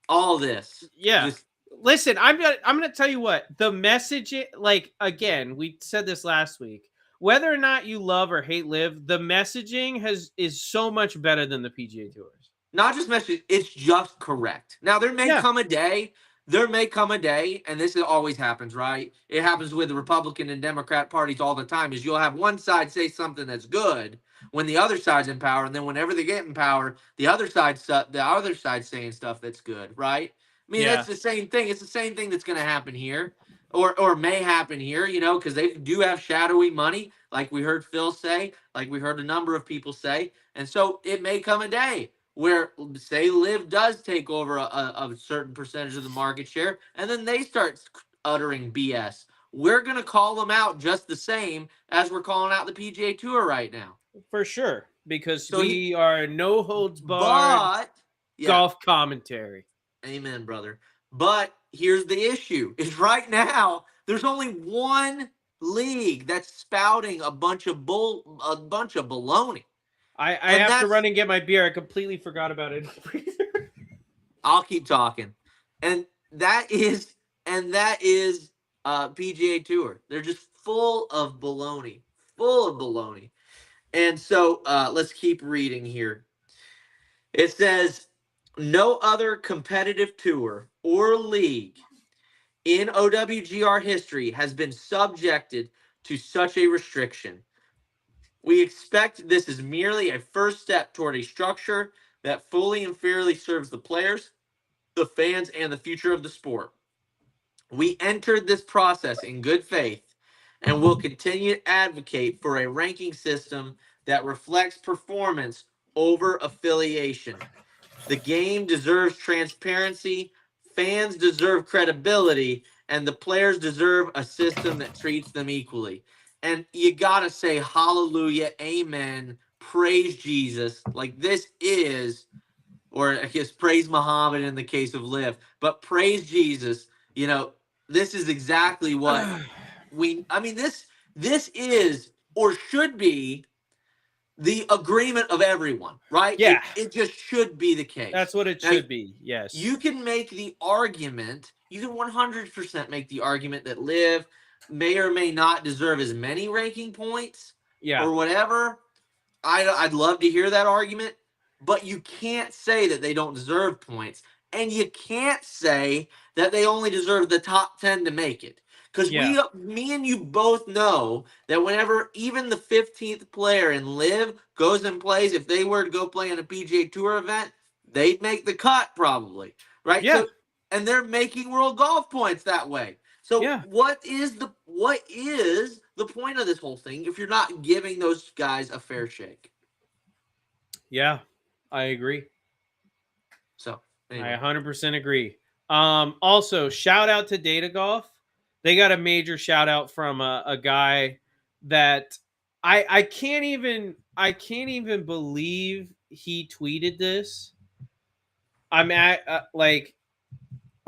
all this. yeah. Just, listen, I'm gonna tell you what the message. Like again, we said this last week. Whether or not you love or hate LIV, the messaging is so much better than the PGA Tours. not just message, it's just correct. Now there may come a day, and this always happens, right? It happens with the Republican and Democrat parties all the time, is you'll have one side say something that's good when the other side's in power, and then whenever they get in power, the other side's saying stuff that's good, right? I mean, that's the same thing. It's the same thing that's going to happen here, or may happen here, because they do have shadowy money, like we heard Phil say, like we heard a number of people say, and so it may come a day where, say, LIV does take over a certain percentage of the market share, and then they start uttering BS. We're going to call them out just the same as we're calling out the PGA Tour right now. For sure, because we are no holds barred golf commentary. Amen, brother. But here's the issue: is right now there's only one league that's spouting a bunch of baloney. I have to run and get my beer. I completely forgot about it. I'll keep talking. And that is PGA Tour. They're just full of baloney. And so let's keep reading here. It says, no other competitive tour or league in OWGR history has been subjected to such a restriction. We expect this is merely a first step toward a structure that fully and fairly serves the players, the fans, and the future of the sport. We entered this process in good faith and will continue to advocate for a ranking system that reflects performance over affiliation. The game deserves transparency, fans deserve credibility, and the players deserve a system that treats them equally. And you got to say hallelujah, amen, praise Jesus. Like this is, or I guess praise Muhammad in the case of LIV, but praise Jesus. This is exactly what this is or should be the agreement of everyone, right? Yeah. It just should be the case. That's what it should be, yes. You can make the argument, you can 100% make the argument that LIV may or may not deserve as many ranking points or whatever. I'd love to hear that argument, but you can't say that they don't deserve points, and you can't say that they only deserve the top 10 to make it. Because me and you both know that whenever even the 15th player in LIV goes and plays, if they were to go play in a PGA Tour event, they'd make the cut probably, right? Yeah. So, and they're making world golf points that way. So what is the point of this whole thing if you're not giving those guys a fair shake? Yeah, I agree. So anyway. I 100% agree. Also, shout out to Data Golf. They got a major shout out from a guy that I can't even believe he tweeted this. I'm at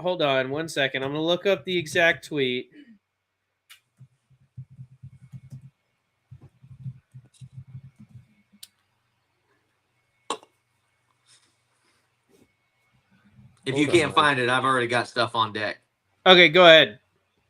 hold on 1 second. I'm gonna look up the exact tweet. If you can't find it, I've already got stuff on deck. Okay, go ahead.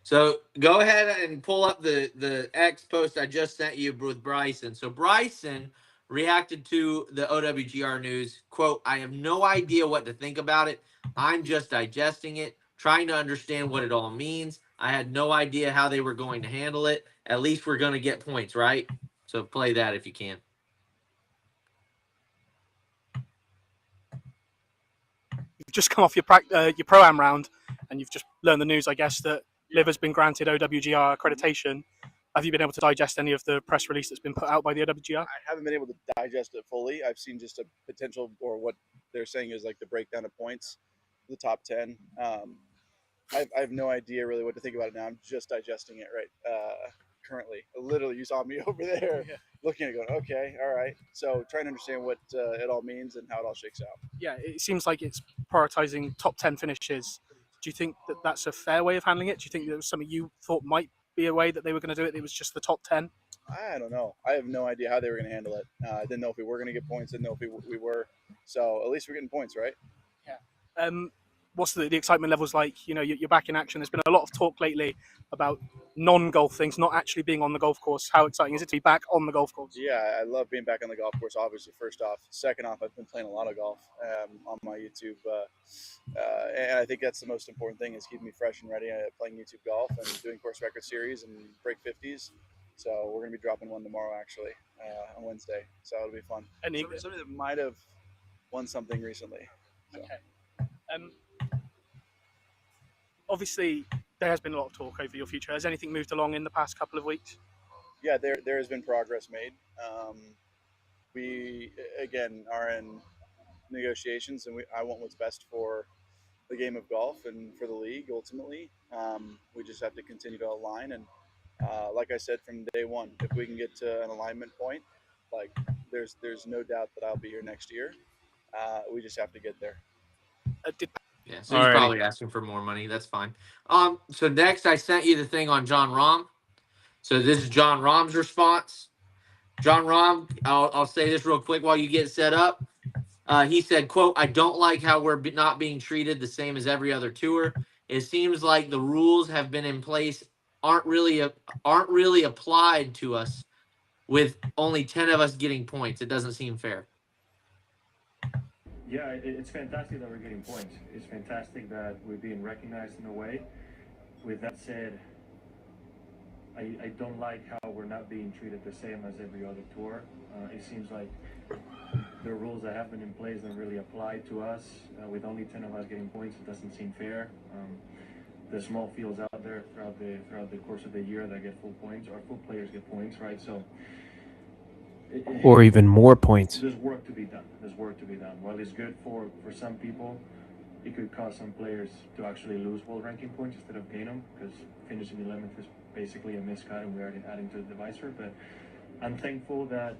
So go ahead and pull up the X post I just sent you with Bryson. So Bryson reacted to the OWGR news. Quote, I have no idea what to think about it. I'm just digesting it, trying to understand what it all means. I had no idea how they were going to handle it. At least we're going to get points, right? So play that if you can. You've just come off your pro-am round, and you've just learned the news, I guess, that LIV has been granted OWGR accreditation. Have you been able to digest any of the press release that's been put out by the OWGR? I haven't been able to digest it fully. I've seen just a potential, or what they're saying is like the breakdown of points, the top 10. I have no idea really what to think about it now. I'm just digesting it currently. Literally, you saw me over there looking at it going, okay, all right. So trying to understand what it all means and how it all shakes out. Yeah, it seems like it's prioritizing top 10 finishes. Do you think that that's a fair way of handling it? Do you think that was something you thought might be a way that they were going to do it? It was just the top 10. I don't know. I have no idea how they were going to handle it. I didn't know if we were going to get points. Didn't know if we were. So at least we're getting points, right? Yeah. What's the excitement levels like? You know, you're back in action. There's been a lot of talk lately about non-golf things, not actually being on the golf course. How exciting is it to be back on the golf course? Yeah, I love being back on the golf course, obviously, first off. Second off, I've been playing a lot of golf on my YouTube. And I think that's the most important thing is keeping me fresh and ready playing YouTube golf and doing course record series and break 50s. So we're going to be dropping one tomorrow, actually, on Wednesday. So it'll be fun. And somebody that might have won something recently. So. Okay. Obviously, there has been a lot of talk over your future. Has anything moved along in the past couple of weeks? Yeah, there has been progress made. We, again, are in negotiations, and I want what's best for the game of golf and for the league, ultimately. We just have to continue to align. And like I said from day one, if we can get to an alignment point, like there's no doubt that I'll be here next year. We just have to get there. Yeah, so he's probably asking for more money. That's fine. So next, I sent you the thing on John Rahm. So this is John Rahm's response. John Rahm, I'll say this real quick while you get set up. He said, quote, "I don't like how we're not being treated the same as every other tour. It seems like the rules have been in place aren't really applied to us with only 10 of us getting points. It doesn't seem fair." Yeah, it's fantastic that we're getting points. It's fantastic that we're being recognized in a way. With that said, I don't like how we're not being treated the same as every other tour. It seems like the rules that have been in place don't really apply to us. With only 10 of us getting points, it doesn't seem fair. The small fields out there throughout the course of the year that get full points, or full players get points, right? So. Or even more points. There's work to be done. While it's good for some people, it could cause some players to actually lose world ranking points instead of gain them, because finishing 11th is basically a miscut and we're already adding to the divisor. But I'm thankful that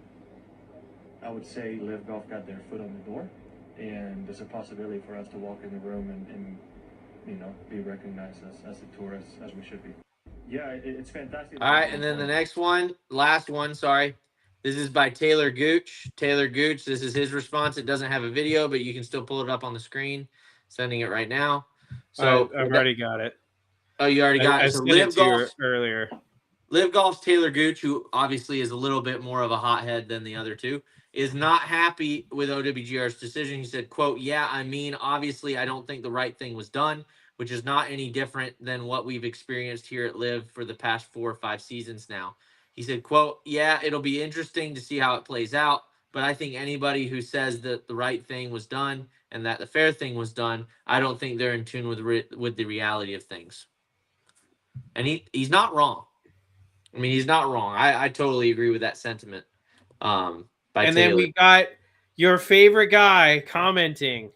I would say LIV Golf got their foot on the door, and there's a possibility for us to walk in the room and be recognized as a tour as we should be. Yeah, it's fantastic. All right, and then the next one, last one, sorry. This is by Taylor Gooch. Taylor Gooch, this is his response. It doesn't have a video, but you can still pull it up on the screen. Sending it right now. So I've already got it. Oh, you already got it. So LIV Golf earlier. LIV Golf's Taylor Gooch, who obviously is a little bit more of a hothead than the other two, is not happy with OWGR's decision. He said, quote, "Yeah, I mean, obviously, I don't think the right thing was done, which is not any different than what we've experienced here at LIV for the past 4 or 5 seasons now." He said, quote, "Yeah, it'll be interesting to see how it plays out, but I think anybody who says that the right thing was done and that the fair thing was done, I don't think they're in tune with the reality of things." And he's not wrong. I mean, he's not wrong. I totally agree with that sentiment. By and Taylor. Then we got your favorite guy commenting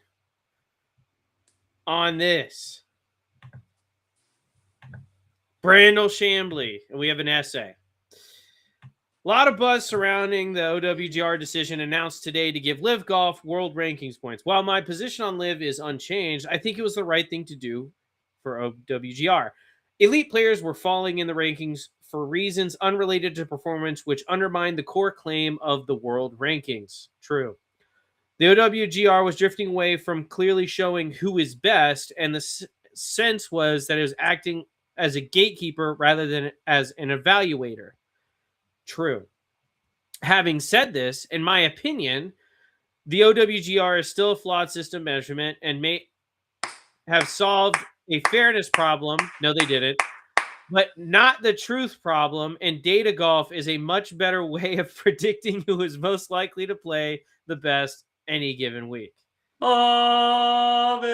on this. Brandel Chambly. And we have an essay. A lot of buzz surrounding the OWGR decision announced today to give LIV Golf world rankings points. While my position on LIV is unchanged, I think it was the right thing to do for OWGR. Elite players were falling in the rankings for reasons unrelated to performance, which undermined the core claim of the world rankings. True. The OWGR was drifting away from clearly showing who is best, and the sense was that it was acting as a gatekeeper rather than as an evaluator. True. Having said this, in my opinion, the OWGR is still a flawed system measurement and may have solved a fairness problem. No, they didn't. But not the truth problem, and data golf is a much better way of predicting who is most likely to play the best any given week. Ave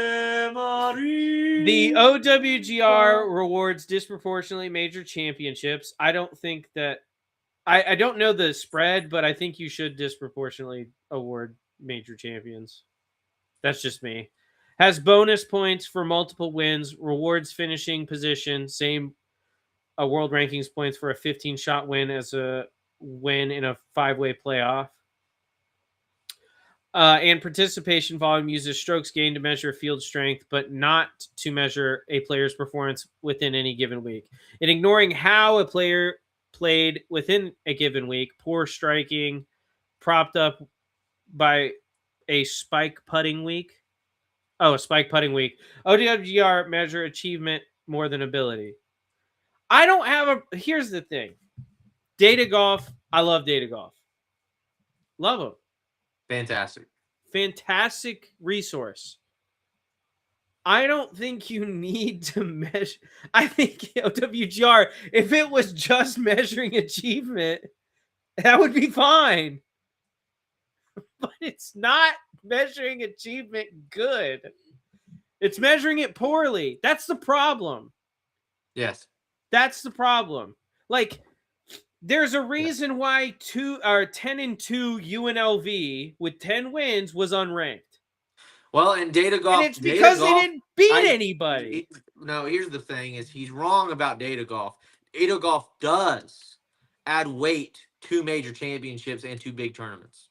Maria. The OWGR rewards disproportionately major championships. I don't think that I don't know the spread, but I think you should disproportionately award major champions. That's just me. Has bonus points for multiple wins, rewards finishing position, same world rankings points for a 15-shot win as a win in a 5-way playoff. And participation volume uses strokes gained to measure field strength, but not to measure a player's performance within any given week. In ignoring how a player played within a given week, poor striking, propped up by a spike putting week. Oh, a spike putting week. OWGR measure achievement more than ability. I don't have a... Here's the thing. Data golf. I love data golf. Love them. Fantastic resource. I don't think you need to measure. I think OWGR, if it was just measuring achievement, that would be fine. But it's not measuring achievement good. It's measuring it poorly. That's the problem. Yes. That's the problem. Like, there's a reason why 10-2 UNLV with 10 wins was unranked. Well, in data golf, and it's because they didn't beat anybody. No, here's the thing: is he's wrong about data golf. Data golf does add weight to major championships and to big tournaments.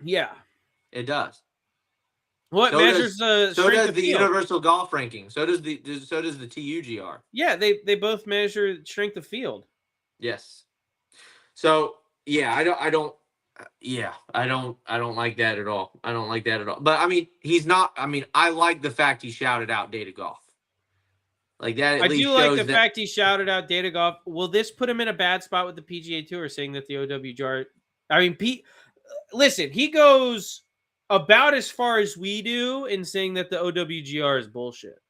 Yeah, it does. What measures the so does the universal golf ranking. So does the TUGR. Yeah, they both measure strength of field. Yes. So yeah, I don't like that at all. I don't like that at all. But I mean, he's not. I mean, I like the fact he shouted out data golf. Like that. I do like the fact he shouted out data golf. Will this put him in a bad spot with the PGA Tour, saying that the OWGR? I mean, listen, he goes about as far as we do in saying that the OWGR is bullshit.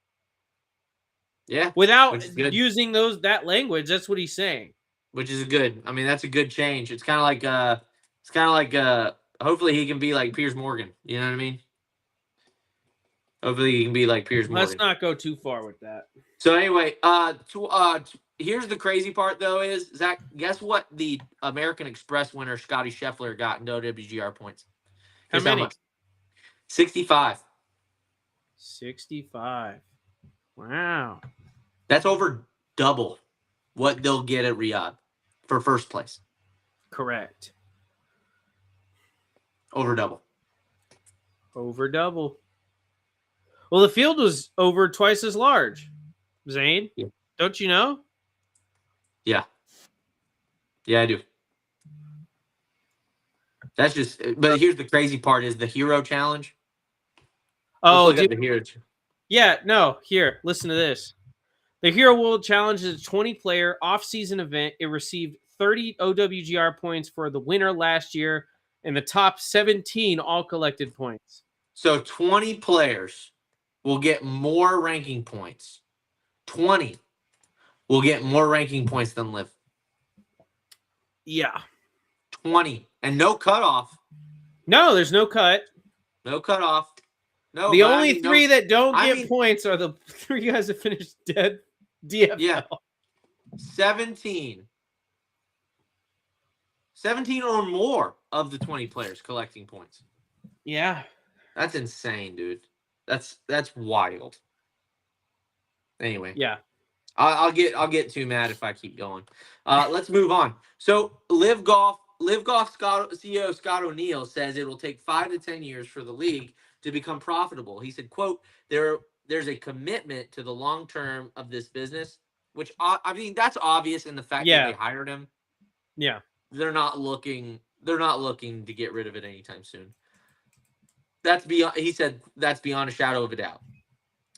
Yeah, without using that language, that's what he's saying. Which is good. I mean, that's a good change. It's kind of like hopefully he can be like Piers Morgan. You know what I mean? Hopefully he can be like Piers Morgan. Let's not go too far with that. So anyway, here's the crazy part though is, Zach, guess what the American Express winner Scotty Scheffler got in OWGR points? How many? 65. 65. Wow. That's over double what they'll get at Riyadh for first place. Correct. Over double. Over double. Well, the field was over twice as large. Zane, yeah. Don't you know? Yeah. Yeah, I do. That's just, but here's the crazy part is the Hero Challenge. Oh, the Hero. Yeah, no, here, listen to this. The Hero World Challenge is a 20-player off-season event. It received 30 OWGR points for the winner last year, and the top 17 all collected points. So 20 players will get more ranking points. 20 will get more ranking points than LIV. Yeah. 20. And no cutoff. No, there's no cut. No cutoff. No. The only three that don't get points are the three guys that finished dead DFL. Yeah. 17 or more of the 20 players collecting points. Yeah. That's insane, dude. That's wild. Anyway. Yeah. I'll get too mad if I keep going. Let's move on. So LIV Golf CEO Scott O'Neill says it will take 5 to 10 years for the league to become profitable. He said, quote, there's a commitment to the long term of this business, which I mean that's obvious in the fact that they hired him. Yeah. They're not looking to get rid of it anytime soon. He said that's beyond a shadow of a doubt.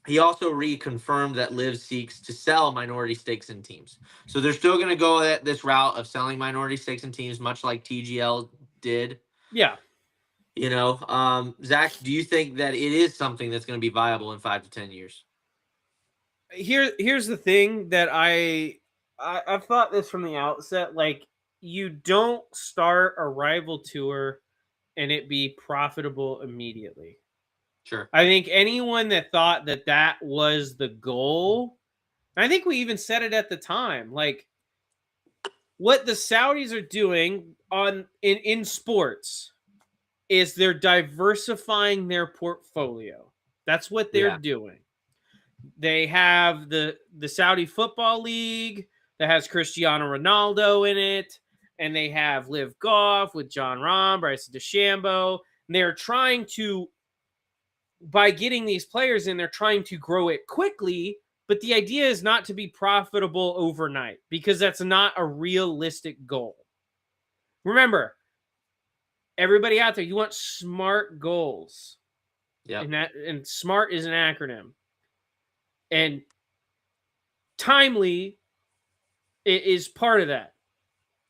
He also reconfirmed that LIV seeks to sell minority stakes in teams. So they're still going to go at this route of selling minority stakes in teams, much like TGL did. Yeah. You know, Zach, do you think that it is something that's going to be viable in 5 to 10 years? Here's the thing that I've thought this from the outset. Like, you don't start a rival tour and it be profitable immediately. Sure. I think anyone that thought that was the goal, I think we even said it at the time, like what the Saudis are doing in sports is they're diversifying their portfolio. That's what they're doing. They have the Saudi Football League that has Cristiano Ronaldo in it. and they have LIV Golf with John Rahm, Bryson DeChambeau. And they're trying to, by getting these players in, they're trying to grow it quickly. But the idea is not to be profitable overnight, because that's not a realistic goal. Remember, everybody out there, you want SMART goals. Yeah. And SMART is an acronym. And timely is part of that.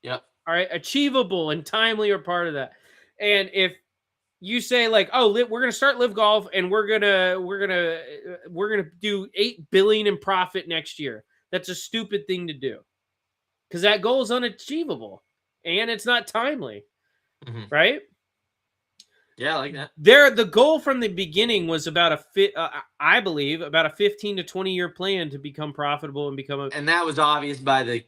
Yep. All right. Achievable and timely are part of that. And if you say like, oh, we're going to start LIV Golf and we're going to do $8 billion in profit next year. That's a stupid thing to do, because that goal is unachievable and it's not timely. Right? Yeah, I like that. The goal from the beginning was about I believe about a 15 to 20 year plan to become profitable and become and that was obvious by the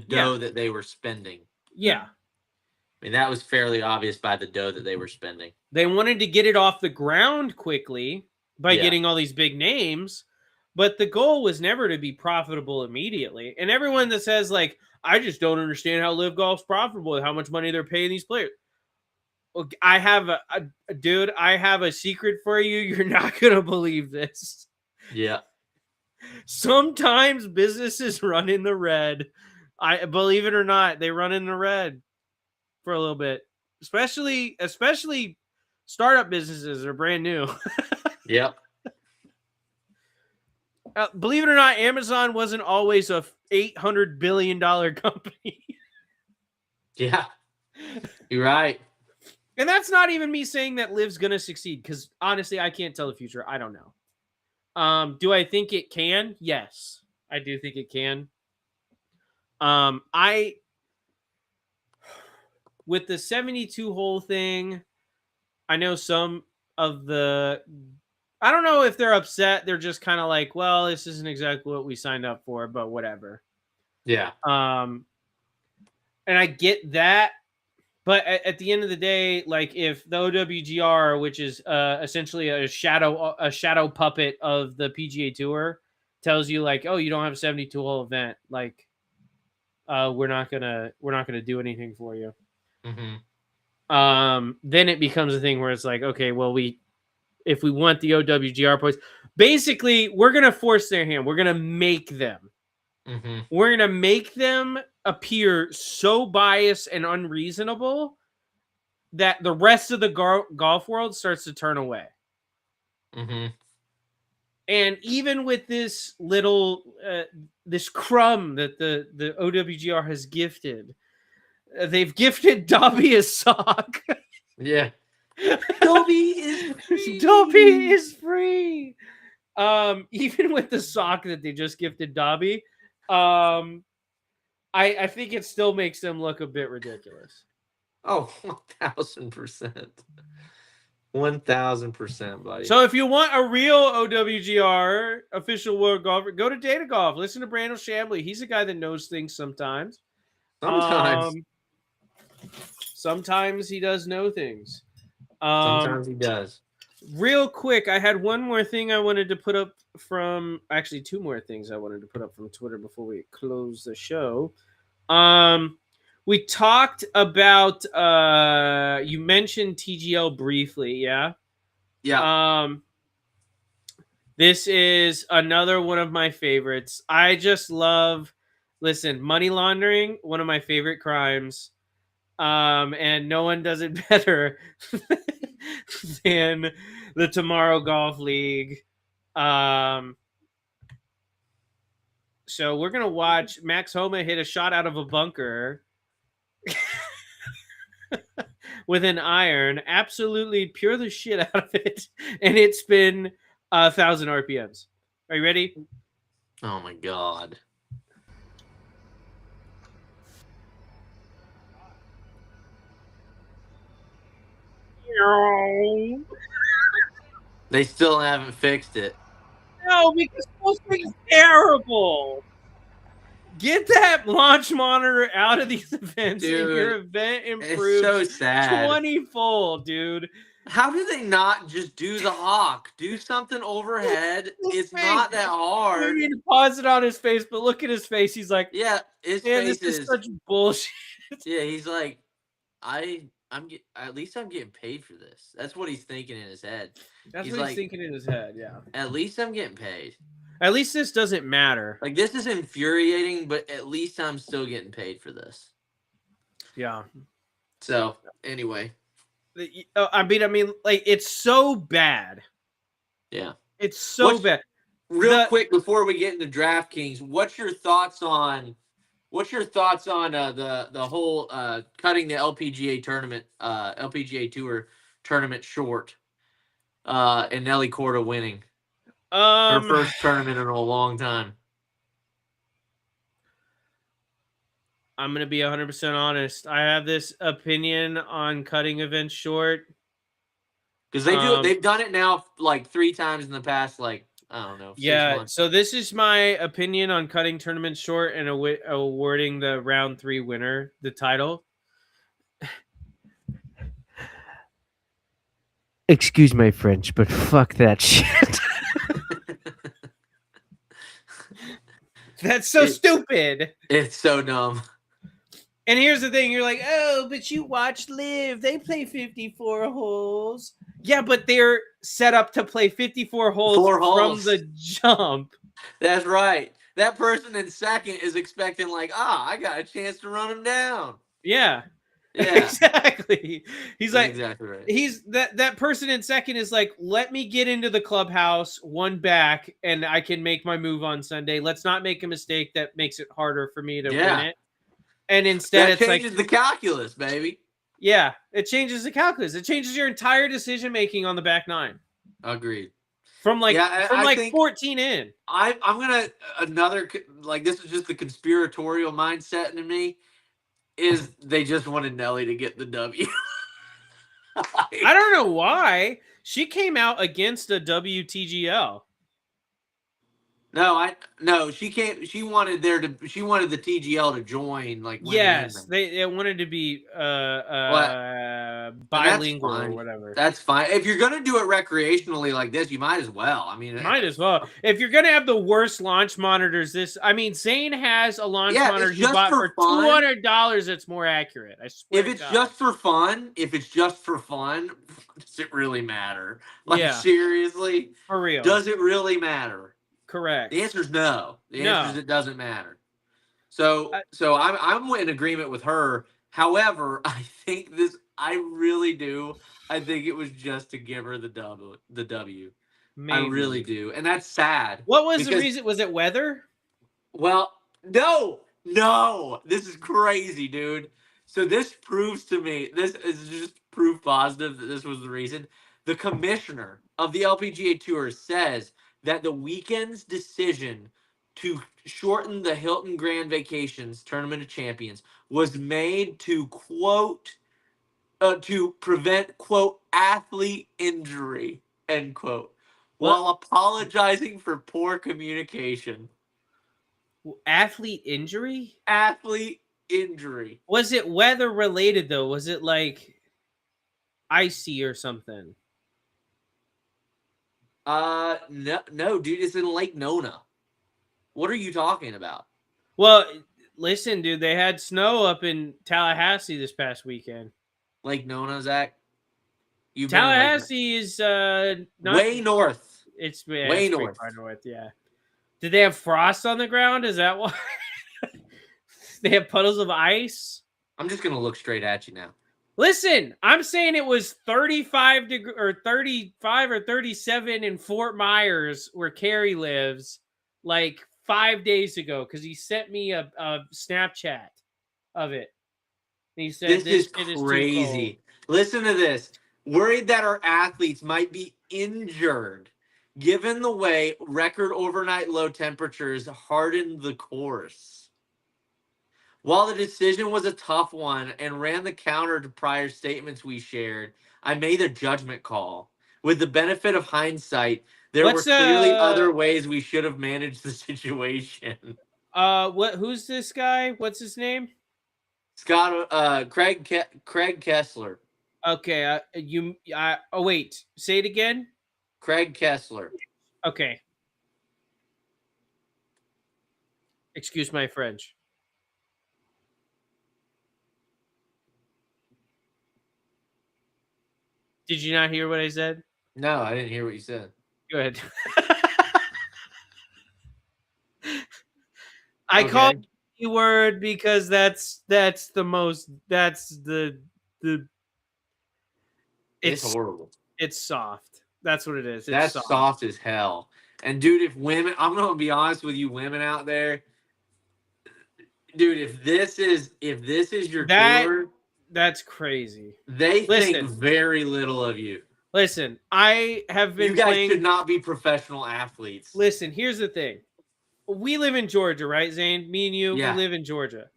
dough that they were spending. Yeah. I mean, that was fairly obvious by the dough that they were spending. They wanted to get it off the ground quickly by getting all these big names, but the goal was never to be profitable immediately. And everyone that says like, I just don't understand how LIV Golf's profitable and how much money they're paying these players. I have dude, I have a secret for you. You're not going to believe this. Yeah. Sometimes businesses run in the red. I believe it or not, they run in the red for a little bit, especially startup businesses are brand new. Yep. Believe it or not, Amazon wasn't always a $800 billion company. Yeah. You're right. And that's not even me saying that LIV's going to succeed, because honestly, I can't tell the future. I don't know. Do I think it can? Yes, I do think it can. With the 72 hole thing, I know some of I don't know if they're upset. They're just kind of like, well, this isn't exactly what we signed up for, but whatever. Yeah. And I get that. But at the end of the day, like if the OWGR, which is essentially a shadow puppet of the PGA Tour, tells you like, oh, you don't have a 72 hole event, like we're not gonna do anything for you. Then it becomes a thing where it's like, okay, well, if we want the OWGR points, basically we're gonna force their hand. We're gonna make them. We're gonna make them appear so biased and unreasonable that the rest of the golf world starts to turn away. And even with this little this crumb that the OWGR has gifted, they've gifted Dobby a sock. Yeah. Dobby is free. Dobby is free. Even with the sock that they just gifted Dobby, I think it still makes them look a bit ridiculous. Oh, 1,000%. 1,000%, buddy. So if you want a real OWGR official world golfer, go to Data Golf. Listen to Brandon Chambly. He's a guy that knows things sometimes. Sometimes he does know things. Sometimes he does. Real quick, I had one more thing I wanted to put up from, actually two more things I wanted to put up from Twitter before we close the show. We talked about, you mentioned TGL briefly, yeah? Yeah. This is another one of my favorites. I just love, listen, money laundering, one of my favorite crimes. And no one does it better than the Tomorrow Golf League. So we're going to watch Max Homa hit a shot out of a bunker with an iron, absolutely pure the shit out of it. And it's been 1,000 RPMs. Are you ready? Oh my God. They still haven't fixed it. No, because those things are terrible. Get that launch monitor out of these events, dude, and your event improves. It's so sad. 20-fold, dude. How do they not just do the hawk? Do something overhead. It's not that hard. We need to pause it on his face, but look at his face. He's like, yeah, his man, face this is such bullshit. Yeah, he's like, at least I'm getting paid for this. That's what he's thinking in his head. That's He's what like, he's thinking in his head. Yeah. at least I'm getting paid. At least this doesn't matter. Like, this is infuriating, but at least I'm still getting paid for this. Yeah. So anyway, I mean, like, it's so bad. yeah, It's so bad. Real quick before we get into DraftKings, what's your thoughts on the whole cutting the LPGA tournament, LPGA Tour tournament short, and Nelly Korda winning her first tournament in a long time? I'm gonna be 100% honest. I have this opinion on cutting events short because they've done it now like 3 times in the past, like, I don't know, 6 months. So this is my opinion on cutting tournaments short and awarding the round 3 winner the title. Excuse my French, but fuck that shit. That's so stupid. It's so dumb. And here's the thing, you're like, oh, but you watch LIV. They play 54 holes. Yeah, but they're set up to play 54 holes from the jump. That's right. That person in second is expecting, like, I got a chance to run him down. Yeah. Yeah. Exactly. He's like, exactly right. He's that person in second is like, let me get into the clubhouse one back and I can make my move on Sunday. Let's not make a mistake that makes it harder for me to win it. And instead, it changes the calculus, baby. Yeah, it changes the calculus. It changes your entire decision making on the back nine. Agreed. From like 14 in. I'm gonna this is just the conspiratorial mindset in me. Is they just wanted Nelly to get the W. I don't know why. She came out against a WTGL. No, she can't. She wanted the TGL to join. Like, yes, they wanted to be bilingual or whatever. That's fine. If you're gonna do it recreationally like this, you might as well. I mean, might as well. If you're gonna have the worst launch monitors, Zane has a launch monitor he bought for $200. It's more accurate. I swear. If it's just for fun, does it really matter? Like, seriously, for real, does it really matter? Correct. The answer is no. The answer is it doesn't matter. So I'm in agreement with her. However, I really do. I think it was just to give her the W. Maybe. I really do. And that's sad. What was the reason? Was it weather? Well, no. This is crazy, dude. So this proves to me, this is just proof positive that this was the reason. The commissioner of the LPGA Tour says that the weekend's decision to shorten the Hilton Grand Vacations Tournament of Champions was made to prevent, quote, athlete injury, end quote, while apologizing for poor communication. Athlete injury? Athlete injury. Was it weather related, though? Was it like icy or something? No, dude, it's in Lake Nona. What are you talking about? Well, listen, dude, they had snow up in Tallahassee this past weekend. Lake Nona, Zach? Tallahassee is way north. It's way north. Far north, yeah. Did they have frost on the ground? Is that why? They have puddles of ice? I'm just gonna look straight at you now. Listen, I'm saying it was 35 or 37 in Fort Myers, where Carrie lives, like 5 days ago, because he sent me a Snapchat of it. And he said, "This is crazy." Listen to this. Worried that our athletes might be injured, given the way record overnight low temperatures hardened the course. While the decision was a tough one and ran the counter to prior statements we shared, I made a judgment call. With the benefit of hindsight, there were clearly other ways we should have managed the situation. Who's this guy? What's his name? Craig Kessler. Okay, wait, say it again. Craig Kessler. Okay. Excuse my French. Did you not hear what I said? No, I didn't hear what you said. Go ahead. I called the B word because that's the most. That's the. It's horrible. It's soft. That's what it is. It's That's soft as hell. And dude, if women, I'm gonna be honest with you, women out there, dude, if this is your killer, that's crazy. They think very little of you. Listen, I have been. You guys should not be professional athletes. Listen, here's the thing. We live in Georgia, right, Zane? Me and you, we live in Georgia.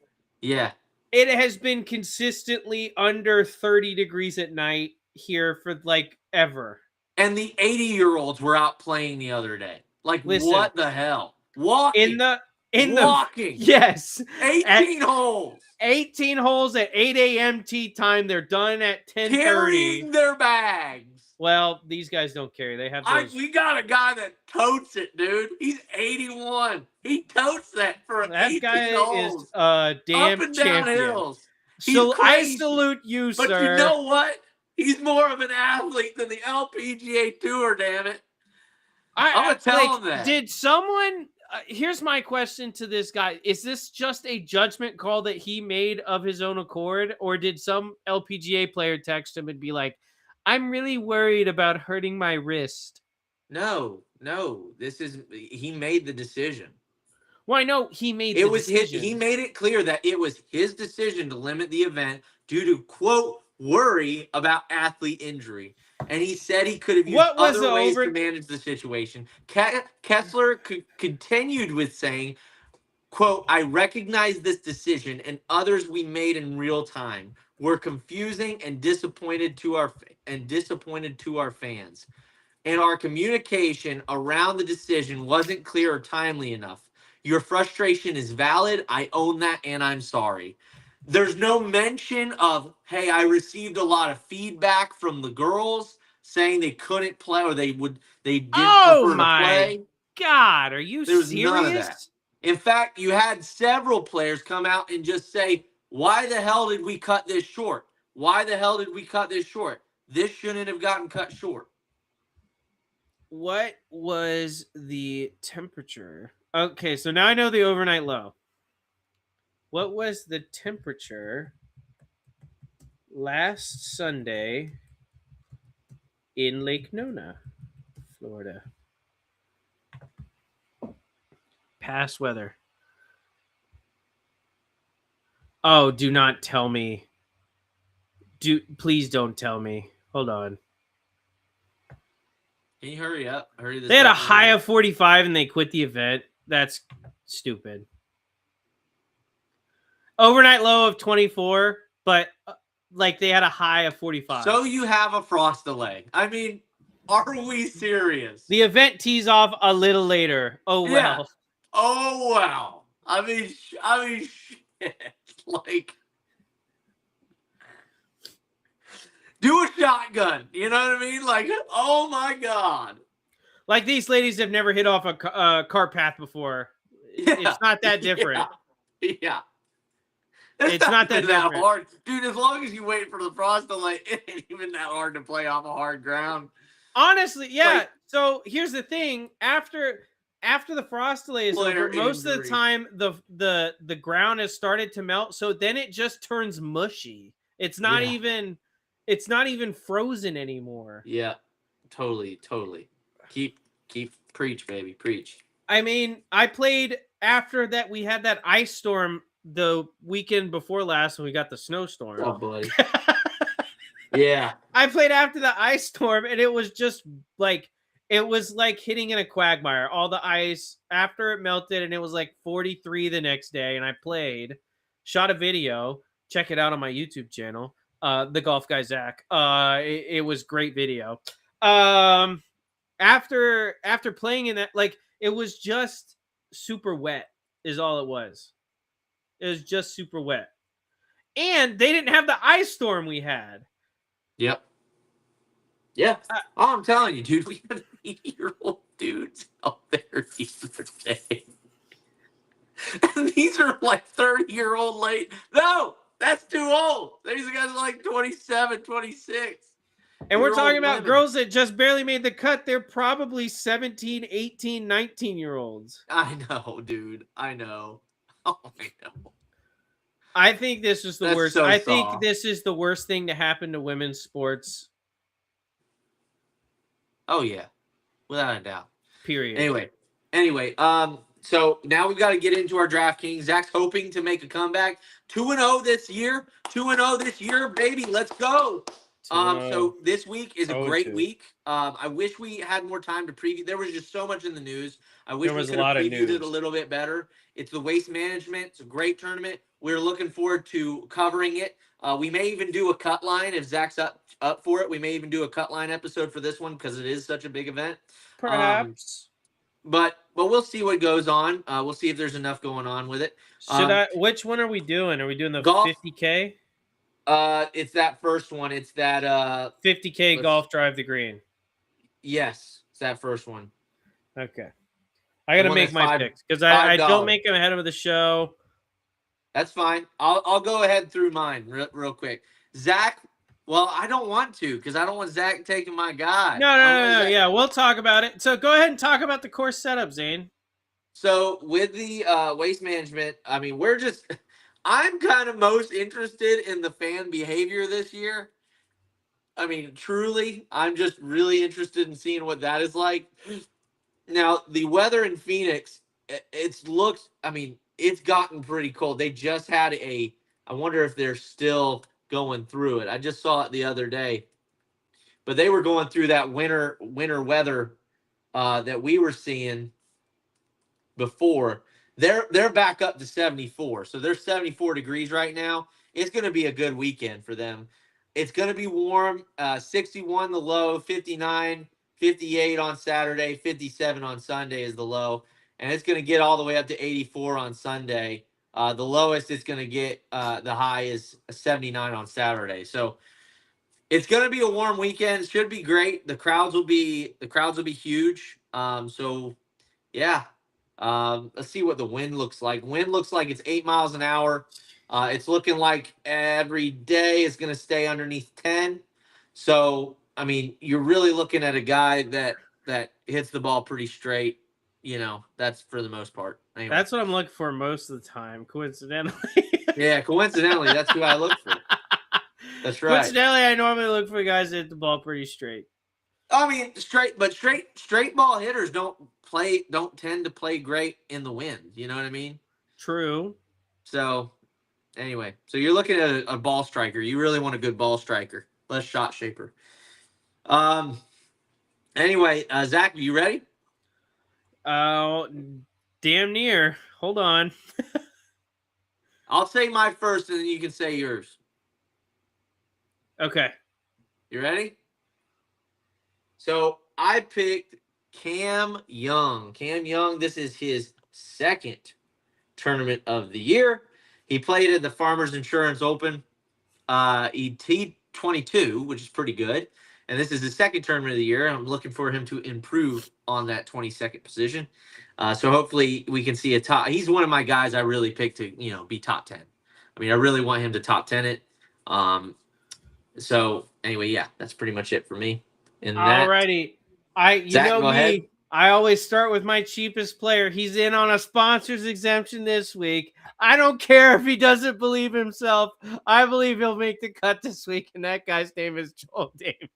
Yeah. It has been consistently under 30 degrees at night here for like ever. And the 80-year-olds were out playing the other day. Like, what the hell? Walking. Walking. Yes. 18 holes. 18 holes at 8 a.m. tee time. They're done at 10:30. Carrying their bags. Well, these guys don't carry. They have those. We got a guy that totes it, dude. He's 81. He totes that for 18 guy holes. Is a damn up and down champion. hills. So I salute you, but sir. You know what? He's more of an athlete than the LPGA Tour, damn it. I'm going to tell him that. Did someone... here's my question to this guy. Is this just a judgment call that he made of his own accord? Or did some LPGA player text him and be like, I'm really worried about hurting my wrist? No. He made the decision. Well, I know he made the decision. He made it clear that it was his decision to limit the event due to, quote, worry about athlete injury. And he said he could have used other ways to manage the situation. Kessler continued with saying, quote, I recognize this decision and others we made in real time. We're confusing and disappointed to our fans. And our communication around the decision wasn't clear or timely enough. Your frustration is valid. I own that and I'm sorry. There's no mention of, hey, I received a lot of feedback from the girls saying they couldn't play or they did prefer to play. God, are you serious? None of that. In fact, you had several players come out and just say, why the hell did we cut this short? Why the hell did we cut this short? This shouldn't have gotten cut short. What was the temperature? Okay, so now I know the overnight low. What was the temperature last Sunday in Lake Nona, Florida? Past weather. Oh, do not tell me. Please don't tell me. Hold on. Can you hurry up? They had a high of 45 and they quit the event. That's stupid. Overnight low of 24, but like they had a high of 45. So you have a frost delay. I mean, are we serious? The event tees off a little later. Oh, well. Yeah. Oh, wow. I mean, shit. Like, do a shotgun. You know what I mean? Like, oh, my God. Like these ladies have never hit off a car path before. Yeah. It's not that different. Yeah. It's not that hard. Dude, as long as you wait for the frost delay, it ain't even that hard to play off a hard ground. Honestly, yeah. So here's the thing. After the frost delay is over, most of the time the ground has started to melt, so then it just turns mushy. It's not even frozen anymore. Yeah. Totally. Keep preach, baby. Preach. I mean, I played after that. We had that ice storm the weekend before last when we got the snowstorm. Oh, buddy. Yeah. I played after the ice storm, and it was just like, it was like hitting in a quagmire. All the ice after it melted, and it was like 43 the next day. And I played, shot a video. Check it out on my YouTube channel, the Golf Guy Zach. It was great video. After playing in that, like, it was just super wet is all it was. It was just super wet. And they didn't have the ice storm we had. Yep. Yeah. I'm telling you, dude, we had 80-year-old dudes out there the other day. And these are like 30-year-old late. No, that's too old. These guys are like 27, 26. And we're talking about girls that just barely made the cut. They're probably 17, 18, 19-year-olds. I know, dude. I know. Oh, I know. I think this is the worst. So I soft. think this is the worst thing to happen to women's sports. Oh yeah, without a doubt. Period. Anyway, so now we've got to get into our DraftKings. Zach's hoping to make a comeback. 2-0 this year. 2-0 this year, baby. Let's go. So this week is a great week. I wish we had more time to preview. There was just so much in the news. I wish we could have previewed it a little bit better. It's the Waste Management. It's a great tournament. We're looking forward to covering it. We may even do a cut line if Zach's up for it. We may even do a cut line episode for this one because it is such a big event. Perhaps. But we'll see what goes on. We'll see if there's enough going on with it. Which one are we doing? Are we doing the golf, 50K? It's that first one. It's that 50K golf drive the green. Yes, it's that first one. Okay. I got to make my picks because I don't make them ahead of the show. That's fine. I'll go ahead through mine real quick. Zach, well, I don't want to because I don't want Zach taking my guy. No. Yeah, we'll talk about it. So go ahead and talk about the course setup, Zane. So with the Waste Management, I mean, I'm kind of most interested in the fan behavior this year. I mean, truly, I'm just really interested in seeing what that is like. Now, the weather in Phoenix, it's gotten pretty cold. They just had I wonder if they're still going through it. I just saw it the other day. But they were going through that winter weather that we were seeing before. They're back up to 74. So they're 74 degrees right now. It's going to be a good weekend for them. It's going to be warm, 61 the low, 59, 58 on Saturday, 57 on Sunday is the low. And it's going to get all the way up to 84 on Sunday. The lowest it's going to get, the high is 79 on Saturday. So it's going to be a warm weekend. It should be great. The crowds will be huge. So yeah. Let's see what the wind looks like. Wind looks like it's 8 miles an hour. It's looking like every day is going to stay underneath 10. So, I mean, you're really looking at a guy that hits the ball pretty straight. You know, that's for the most part. Anyway. That's what I'm looking for most of the time, coincidentally. Yeah, coincidentally, that's who I look for. That's right. Coincidentally, I normally look for guys that hit the ball pretty straight. I mean, straight ball hitters don't tend to play great in the wind. You know what I mean? True. So, anyway, so you're looking at a ball striker. You really want a good ball striker, less shot shaper. Anyway, Zach, are you ready? Damn near. Hold on. I'll say my first, and then you can say yours. Okay. You ready? So I picked Cam Young. Cam Young, this is his second tournament of the year. He played at the Farmers Insurance Open. He T22, which is pretty good. And this is his second tournament of the year. I'm looking for him to improve on that 22nd position. So hopefully we can see a top. He's one of my guys I really picked to, be top 10. I mean, I really want him to top 10 it. So anyway, yeah, that's pretty much it for me. Alrighty. Zach, go ahead. I always start with my cheapest player. He's in on a sponsor's exemption this week. I don't care if he doesn't believe himself. I believe he'll make the cut this week, and that guy's name is Joel Damon.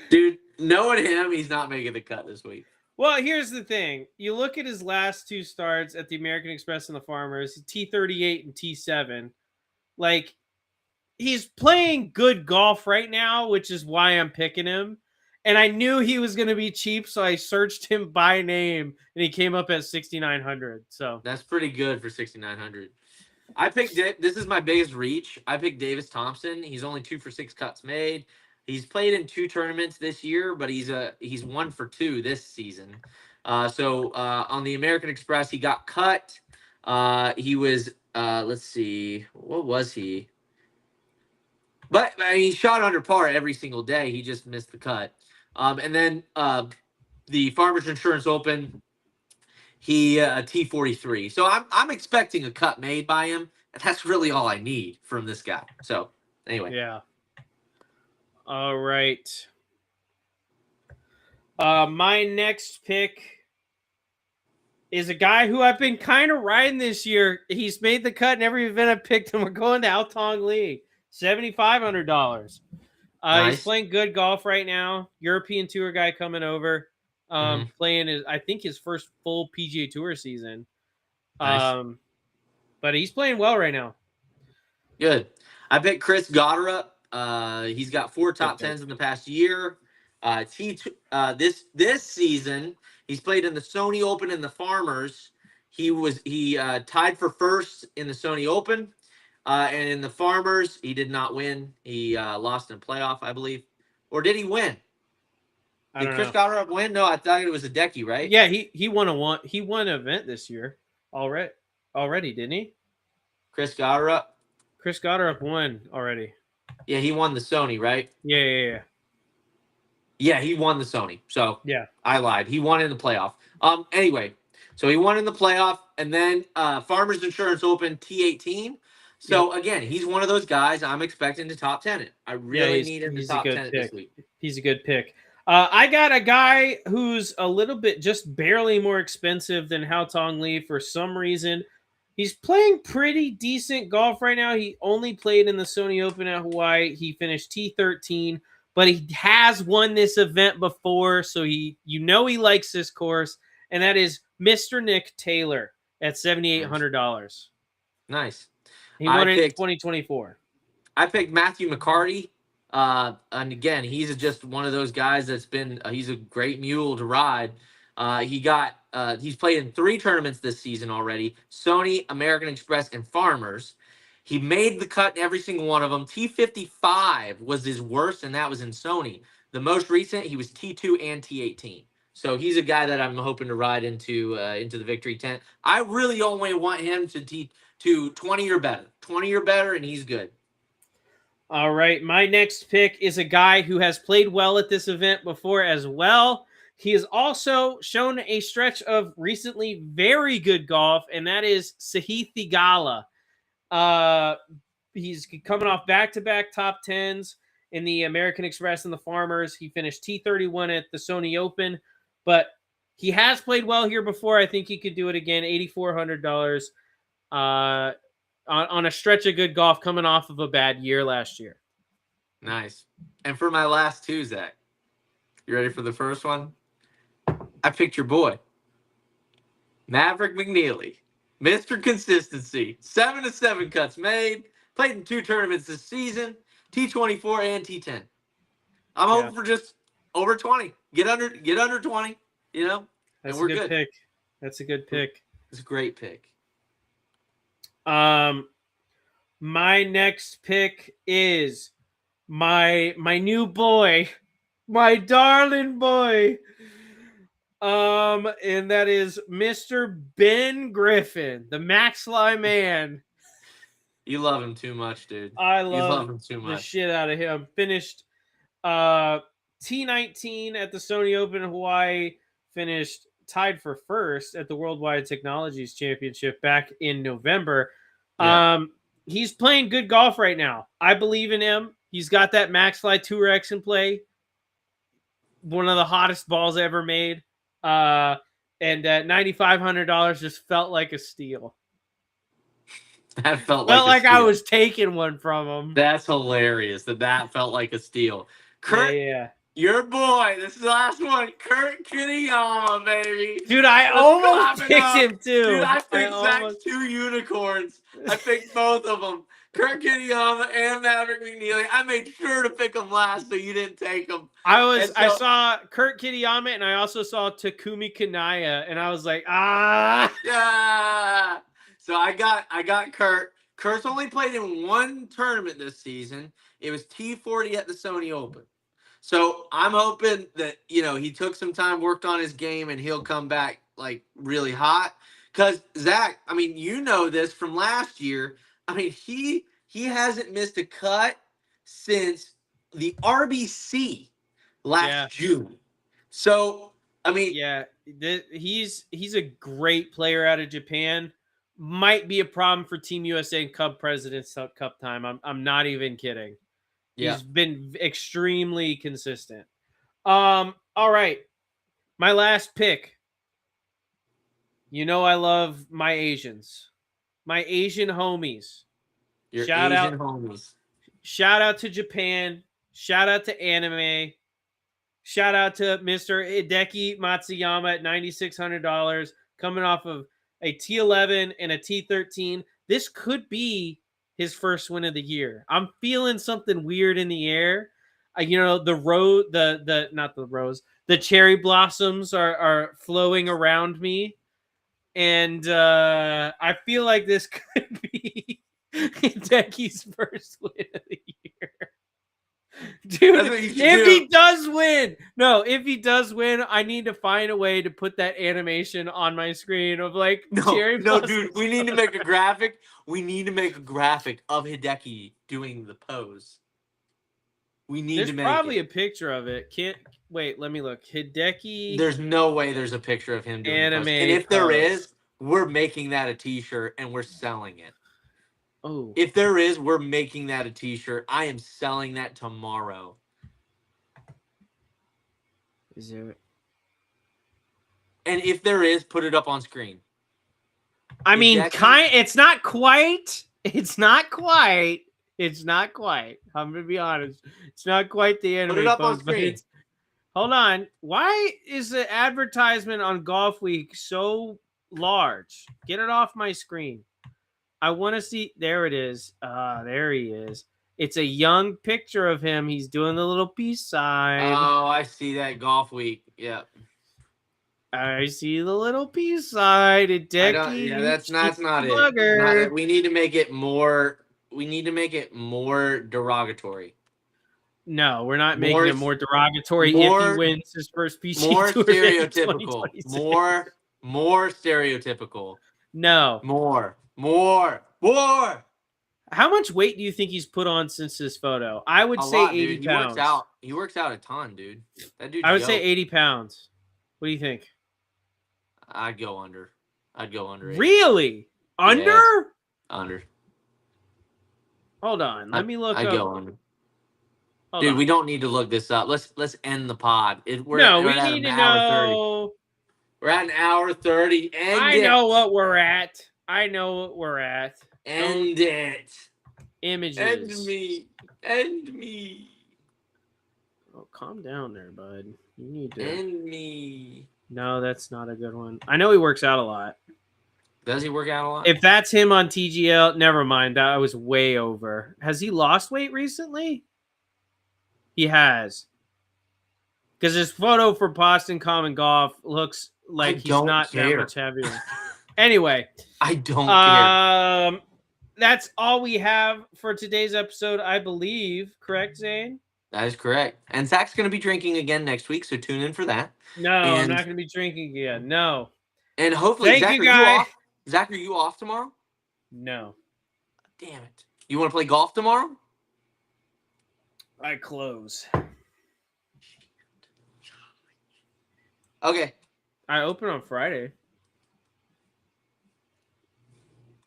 Dude, knowing him, he's not making the cut this week. Well, here's the thing. You look at his last two starts at the American Express and the Farmers, T38 and T7. Like, he's playing good golf right now, which is why I'm picking him. And I knew he was going to be cheap, so I searched him by name, and he came up at 6,900. So that's pretty good for 6,900. I picked this is my biggest reach. I picked Davis Thompson. He's only 2 for 6 cuts made. He's played in 2 tournaments this year, but he's 1 for 2 this season. So on the American Express, he got cut. He was let's see, what was he? But I mean, he shot under par every single day. He just missed the cut. And then the Farmers Insurance Open, he T43. So I'm expecting a cut made by him. And that's really all I need from this guy. So Anyway. Yeah. All right. My next pick is a guy who I've been kind of riding this year. He's made the cut in every event I picked him. We're going to Altong Lee, $7,500. Nice. He's playing good golf right now. European Tour guy coming over, playing his first full PGA Tour season. Nice. But he's playing well right now. Good. I picked Chris Goddard. He's got 4 top 10s in the past year. This season he's played in the Sony Open and the Farmers. He tied for first in the Sony Open, and in the Farmers he did not win. He lost in a playoff, I believe, or did he win? Did Chris Goddard win? No, I thought it was a Decky, right? Yeah, he won an event this year already, didn't he? Chris Goddard won already. Yeah, he won the Sony, right? Yeah. Yeah, he won the Sony. So yeah, I lied. He won in the playoff. Anyway, so he won in the playoff, and then Farmers Insurance Open T18. So again, he's one of those guys I'm expecting to top 10 it. I really need him to top 10 it this week. He's a good pick. I got a guy who's a little bit just barely more expensive than Haotong Li for some reason. He's playing pretty decent golf right now. He only played in the Sony Open at Hawaii. He finished T13, but he has won this event before, so he likes this course, and that is Mr. Nick Taylor at $7,800. Nice. He won it in 2024. I picked Matthew McCarty. And again, he's just one of those guys that's been he's a great mule to ride. He's played in 3 tournaments this season already: Sony, American Express, and Farmers. He made the cut in every single one of them. T55 was his worst, and that was in Sony. The most recent, he was T2 and T18. So he's a guy that I'm hoping to ride into the victory tent. I really only want him to 20 or better. 20 or better, and he's good. All right, my next pick is a guy who has played well at this event before as well. He has also shown a stretch of recently very good golf, and that is Sahith Theegala. He's coming off back-to-back top 10s in the American Express and the Farmers. He finished T31 at the Sony Open, but he has played well here before. I think he could do it again. $8,400 on a stretch of good golf coming off of a bad year last year. Nice. And for my last 2, Zach, you ready for the first one? I picked your boy, Maverick McNeely, Mr. Consistency. 7 of 7 cuts made. Played in 2 tournaments this season, T24 and T10. I'm hoping for just over 20. Get under 20. That's and we're a good good. pick. That's a good pick. It's a great pick. My next pick is my new boy, my darling boy. And that is Mr. Ben Griffin, the Maxfly man. You love him too much, dude. I you love him too much. The shit out of him. Finished T19 at the Sony Open in Hawaii. Finished tied for first at the Worldwide Technologies Championship back in November. Yeah. He's playing good golf right now. I believe in him. He's got that Maxfly 2X in play. One of the hottest balls ever made. And $9,500 just felt like a steal. That felt like I was taking one from him. That's hilarious. That felt like a steal. Kurt, yeah. Your boy, this is the last one, Kurt Kitayama, baby. Dude, I almost picked him too. Dude, I picked Zach's 2 unicorns. I picked both of them. Kurt Kitayama and Maverick McNeely. I made sure to pick them last so you didn't take them. I saw Kurt Kitayama and I also saw Takumi Kanaya, and I was like, Yeah. So I got Kurt. Kurt's only played in 1 tournament this season. It was T40 at the Sony Open. So I'm hoping that, he took some time, worked on his game, and he'll come back like really hot. Because Zach, you know this from last year. He hasn't missed a cut since the RBC last June. So, he's a great player out of Japan. might be a problem for Team USA and Cup Presidents Cup time. I'm not even kidding. Yeah. He's been extremely consistent. All right. My last pick. You know I love my Asians. My Asian homies. Your Shout Asian out, homies. Shout out to Japan. Shout out to anime. Shout out to Mr. Hideki Matsuyama at $9,600, coming off of a T11 and a T13. This could be his first win of the year. I'm feeling something weird in the air. You know, the cherry blossoms are flowing around me. And I feel like this could be Hideki's first win of the year. Dude, if he does win, I need to find a way to put that animation on my screen of like cherry blossoms. Dude, we need to make a graphic. We need to make a graphic of Hideki doing the pose. We need There's to make probably it. a picture of it. Wait, let me look. Hideki. There's no way there's a picture of him doing anime the pose. And if there is, we're making that a t-shirt and we're selling it. Oh. If there is, we're making that a t-shirt. I am selling that tomorrow. Is there? And if there is, put it up on screen. I mean, it's not quite. It's not quite. I'm gonna be honest. It's not quite the anime. Put it up on pose, but screen. hold on. Why is the advertisement on Golf Week so large? Get it off my screen. I want to see. There it is. There he is. It's a young picture of him. He's doing the little peace sign. Oh, I see that. Golf Week. Yeah. I see the little peace sign. That's not it. We need to make it more. We need to make it more derogatory. No, we're not making it more derogatory if he wins his first PC more tour. Stereotypical. More stereotypical. No. More. How much weight do you think he's put on since this photo? I would say lot, 80 dude. pounds. He works out a ton, dude. That dude. I would say 80 pounds. What do you think? I'd go under. 80. Really? Under? Yes. Under. Hold on. Let me look up. I'd go under. Hold Dude, on. we don't need to look this up. Let's end the pod. We need to know. We're at an hour 30. I know what we're at. End it. Images. End me. Oh, calm down there, bud. You need to end me. No, that's not a good one. I know he works out a lot. Does he work out a lot? If that's him on TGL, never mind. That was way over. Has he lost weight recently? He has. Because his photo for Boston Common Golf looks like he's not that much heavier. Anyway. I don't care. That's all we have for today's episode, I believe. Correct, Zane? That is correct. And Zach's going to be drinking again next week, so tune in for that. No, I'm not going to be drinking again. No. And hopefully, Thank you, guys. Zach, are you off tomorrow? No. Damn it. You want to play golf tomorrow? I close. Okay. I open on Friday.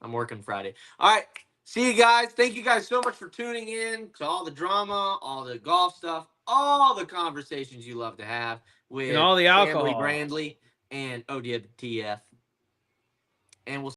I'm working Friday. All right. See you guys. Thank you guys so much for tuning in to all the drama, all the golf stuff, all the conversations you love to have with and all the alcohol. Family Brandley and OWTF. And we'll